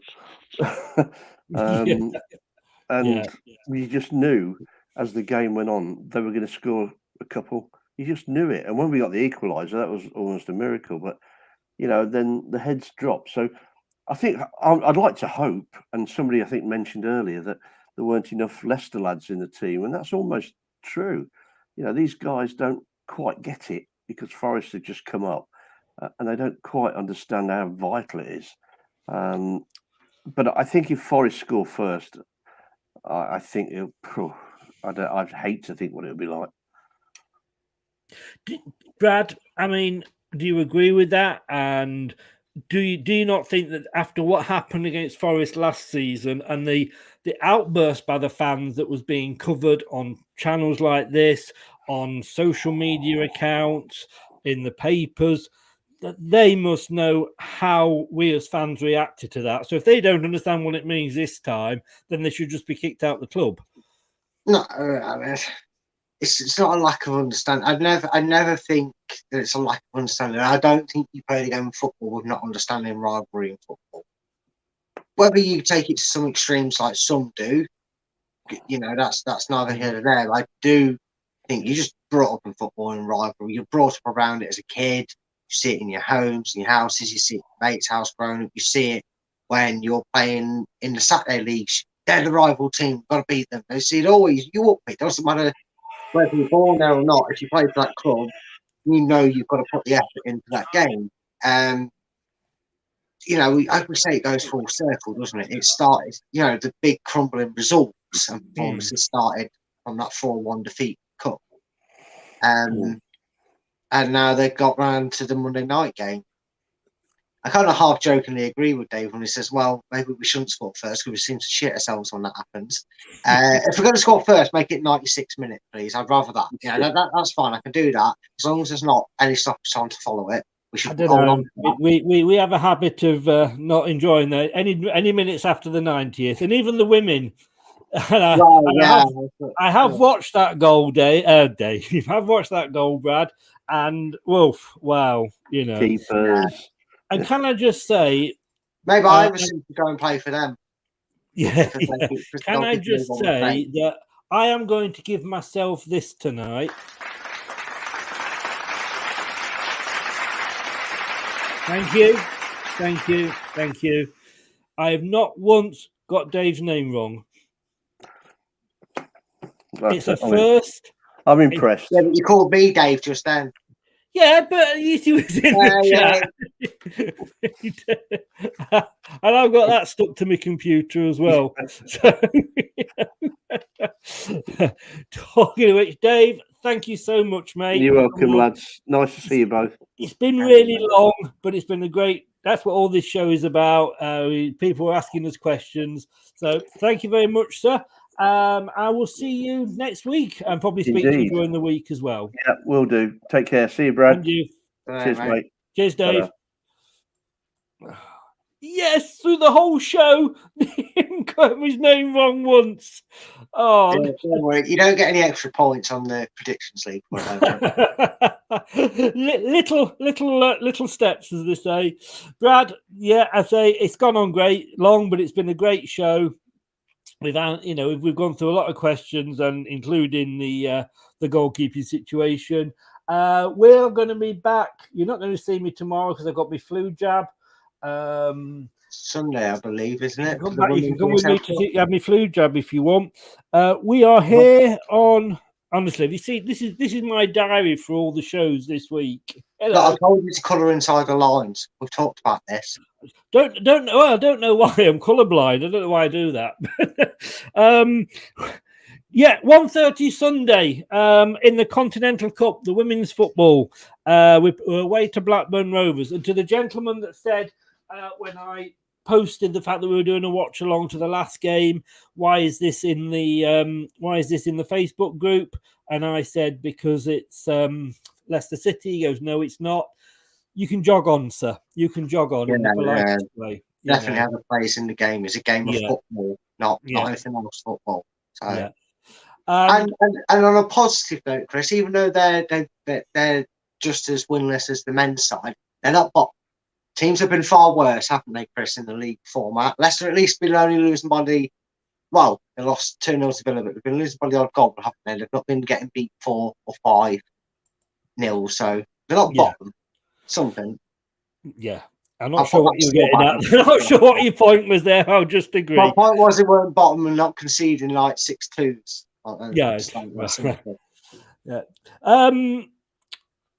and we just knew as the game went on they were going to score a couple. You just knew it, and when we got the equaliser, that was almost a miracle. But then the heads dropped. So I think I'd like to hope, and somebody I think mentioned earlier that there weren't enough Leicester lads in the team, and that's almost true. These guys don't quite get it because Forest have just come up, and they don't quite understand how vital it is. But I think if Forest score first, I think I'd hate to think what it would be like. Brad, I mean, do you agree with that? And do you not think that after what happened against Forest last season and the outburst by the fans that was being covered on channels like this, on social media accounts, in the papers, that they must know how we as fans reacted to that? So if they don't understand what it means this time, then they should just be kicked out of the club. No, I mean, it's not a lack of understanding. I never think that it's a lack of understanding. I don't think you play the game of football with not understanding rivalry in football. Whether you take it to some extremes like some do, that's neither here nor there. I do think you just brought up in football and rivalry. You're brought up around it as a kid. You see it in your homes, in your houses. You see it in your mate's house growing up. You see it when you're playing in the Saturday leagues. They're the rival team. Got to beat them. They see it always. You up. It doesn't matter whether you're born there or not. If you play for that club, you know you've got to put the effort into that game. I would say it goes full circle, doesn't it? It started, the big crumbling results and performances started on that 4-1 defeat cup. And now they've got round to the Monday night game. I kind of half jokingly agree with Dave when he says, well, maybe we shouldn't score first because we seem to shit ourselves when that happens. If we're going to score first, make it 96 minutes, please. I'd rather that. That's fine. I can do that as long as there's not any stoppage time to follow it. I don't know. We have a habit of not enjoying that any minutes after the 90th, and even the women. I have watched that goal, Dave. I've watched that goal, Brad, and Wolf. Wow, keepers. And can I just say, maybe I was to go and play for them. Yeah. Can I just say that I am going to give myself this tonight. Thank you. I have not once got Dave's name wrong. It's a first. I'm impressed. Yeah, but you called me Dave just then. Yeah, but you was in the chat. And I've got that stuck to my computer as well. So, talking of which, Dave, thank you so much, mate. You're welcome, lads. Nice to see you both. It's been really long, but it's been a great. That's what all this show is about. People are asking us questions. So thank you very much, sir. I will see you next week and probably speak to you during the week as well. Yeah, will do. Take care. See you, Brad. And you. Cheers, mate. Cheers, Dave. Yes, through the whole show, he didn't got his name wrong once. Oh, don't worry. You don't get any extra points on the predictions league. little steps, as they say. Brad, I say it's gone on long, but it's been a great show. We've gone through a lot of questions, and including the goalkeeping situation. We're going to be back. You're not going to see me tomorrow because I've got my flu jab. Sunday, I believe, isn't it? You can come with me to have my flu jab if you want. We are here on. Honestly, you see, this is my diary for all the shows this week. I told you to colour inside the lines. We've talked about this. I don't know why I'm colourblind. I don't know why I do that. 1:30 Sunday in the Continental Cup, the women's football. We're away to Blackburn Rovers. And to the gentleman that said when I posted the fact that we were doing a watch along to the last game, why is this in the Facebook group? And I said because it's Leicester City. He goes, no, it's not. You can jog on, sir. You can jog on in the politest way. Definitely have a place in the game. It's a game of football, not anything else. Football. So. And on a positive note, Chris, even though they're just as winless as the men's side, they're not bottom. Teams have been far worse, haven't they, Chris, in the league format? Leicester at least been only losing by they lost 2-0 to Villa, but they've been losing by the odd goal, haven't they? They've not been getting beat 4 or 5-0, so they're not bottom. Something. Yeah. I'm not sure what you're getting at. I'm not sure what your point was there. I'll just agree. My point was they weren't bottom and not conceding like 6-2s. Yeah.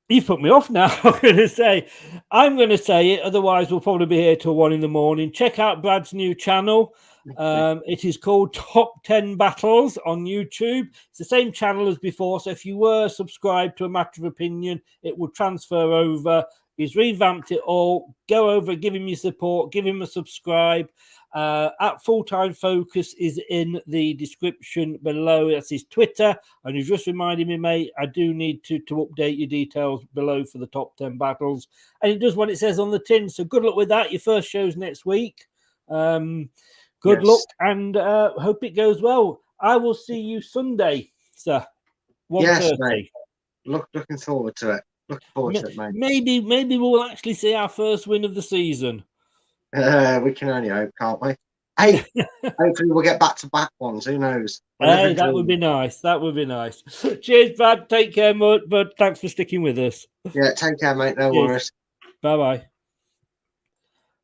You've put me off now. I'm going to say it. Otherwise, we'll probably be here till 1 a.m. Check out Brad's new channel. It is called Top 10 Battles on YouTube. It's the same channel as before. So if you were subscribed to A Matter of Opinion, it will transfer over. He's revamped it all. Go over, give him your support, give him a subscribe. At Full Time Focus is in the description below. That's his Twitter. And he's just reminded me, mate, I do need to update your details below for the top 10 battles. And it does what it says on the tin. So good luck with that. Your first show's next week. Good luck and hope it goes well. I will see you Sunday, sir. 1:30. Yes, mate. Looking forward to it. Looking forward to it, mate. Maybe we'll actually see our first win of the season. We can only hope, can't we? Hey, hopefully we'll get back-to-back ones. Who knows? Hey, that would be nice. That would be nice. Cheers, Brad. Take care, bud. Thanks for sticking with us. Yeah, take care, mate. No worries. Bye-bye.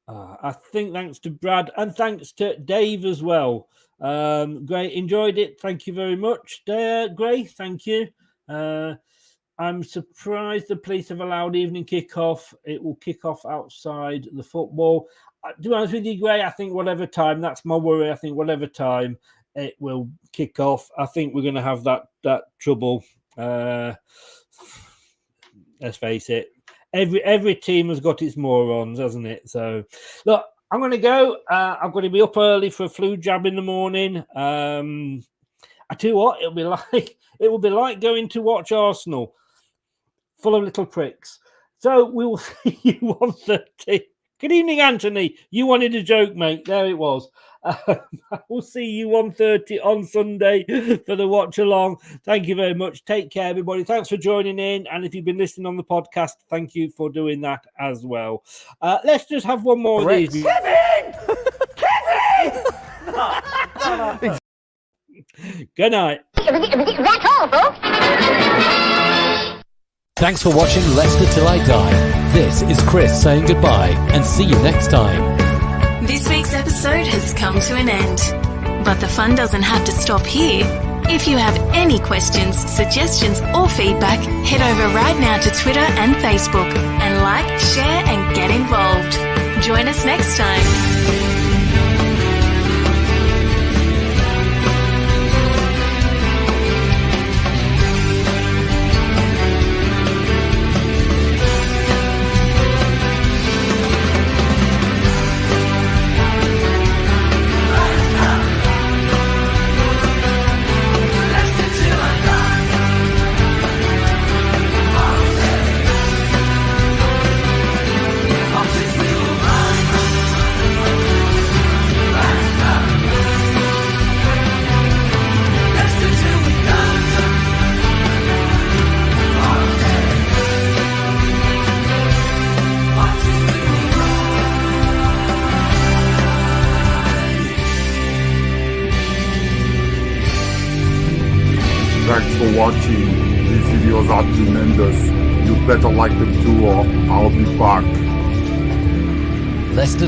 I think thanks to Brad and thanks to Dave as well. Great, enjoyed it. Thank you very much, Gray. Thank you. I'm surprised the police have allowed evening kickoff. It will kick off outside the football. To be honest with you, Gray, I think whatever time, that's my worry. I think whatever time it will kick off, I think we're going to have that trouble. Let's face it. Every team has got its morons, hasn't it? So, look, I'm going to go. I'm going to be up early for a flu jab in the morning. I tell you what, it will be like going to watch Arsenal, full of little pricks. So we will see you 1:30. Good evening, Anthony. You wanted a joke, mate. There it was. We'll see you 1:30 on Sunday for the watch along. Thank you very much. Take care, everybody. Thanks for joining in. And if you've been listening on the podcast, thank you for doing that as well. Let's just have one more of these. Kevin! No. Good night. That's all, folks. Thanks for watching Leicester Till I Die. This is Chris saying goodbye and see you next time. This week's episode has come to an end, but the fun doesn't have to stop here. If you have any questions, suggestions or feedback, head over right now to Twitter and Facebook and like, share and get involved. Join us next time. Thanks for watching. These videos are tremendous. You better like them too or I'll be back. Leicester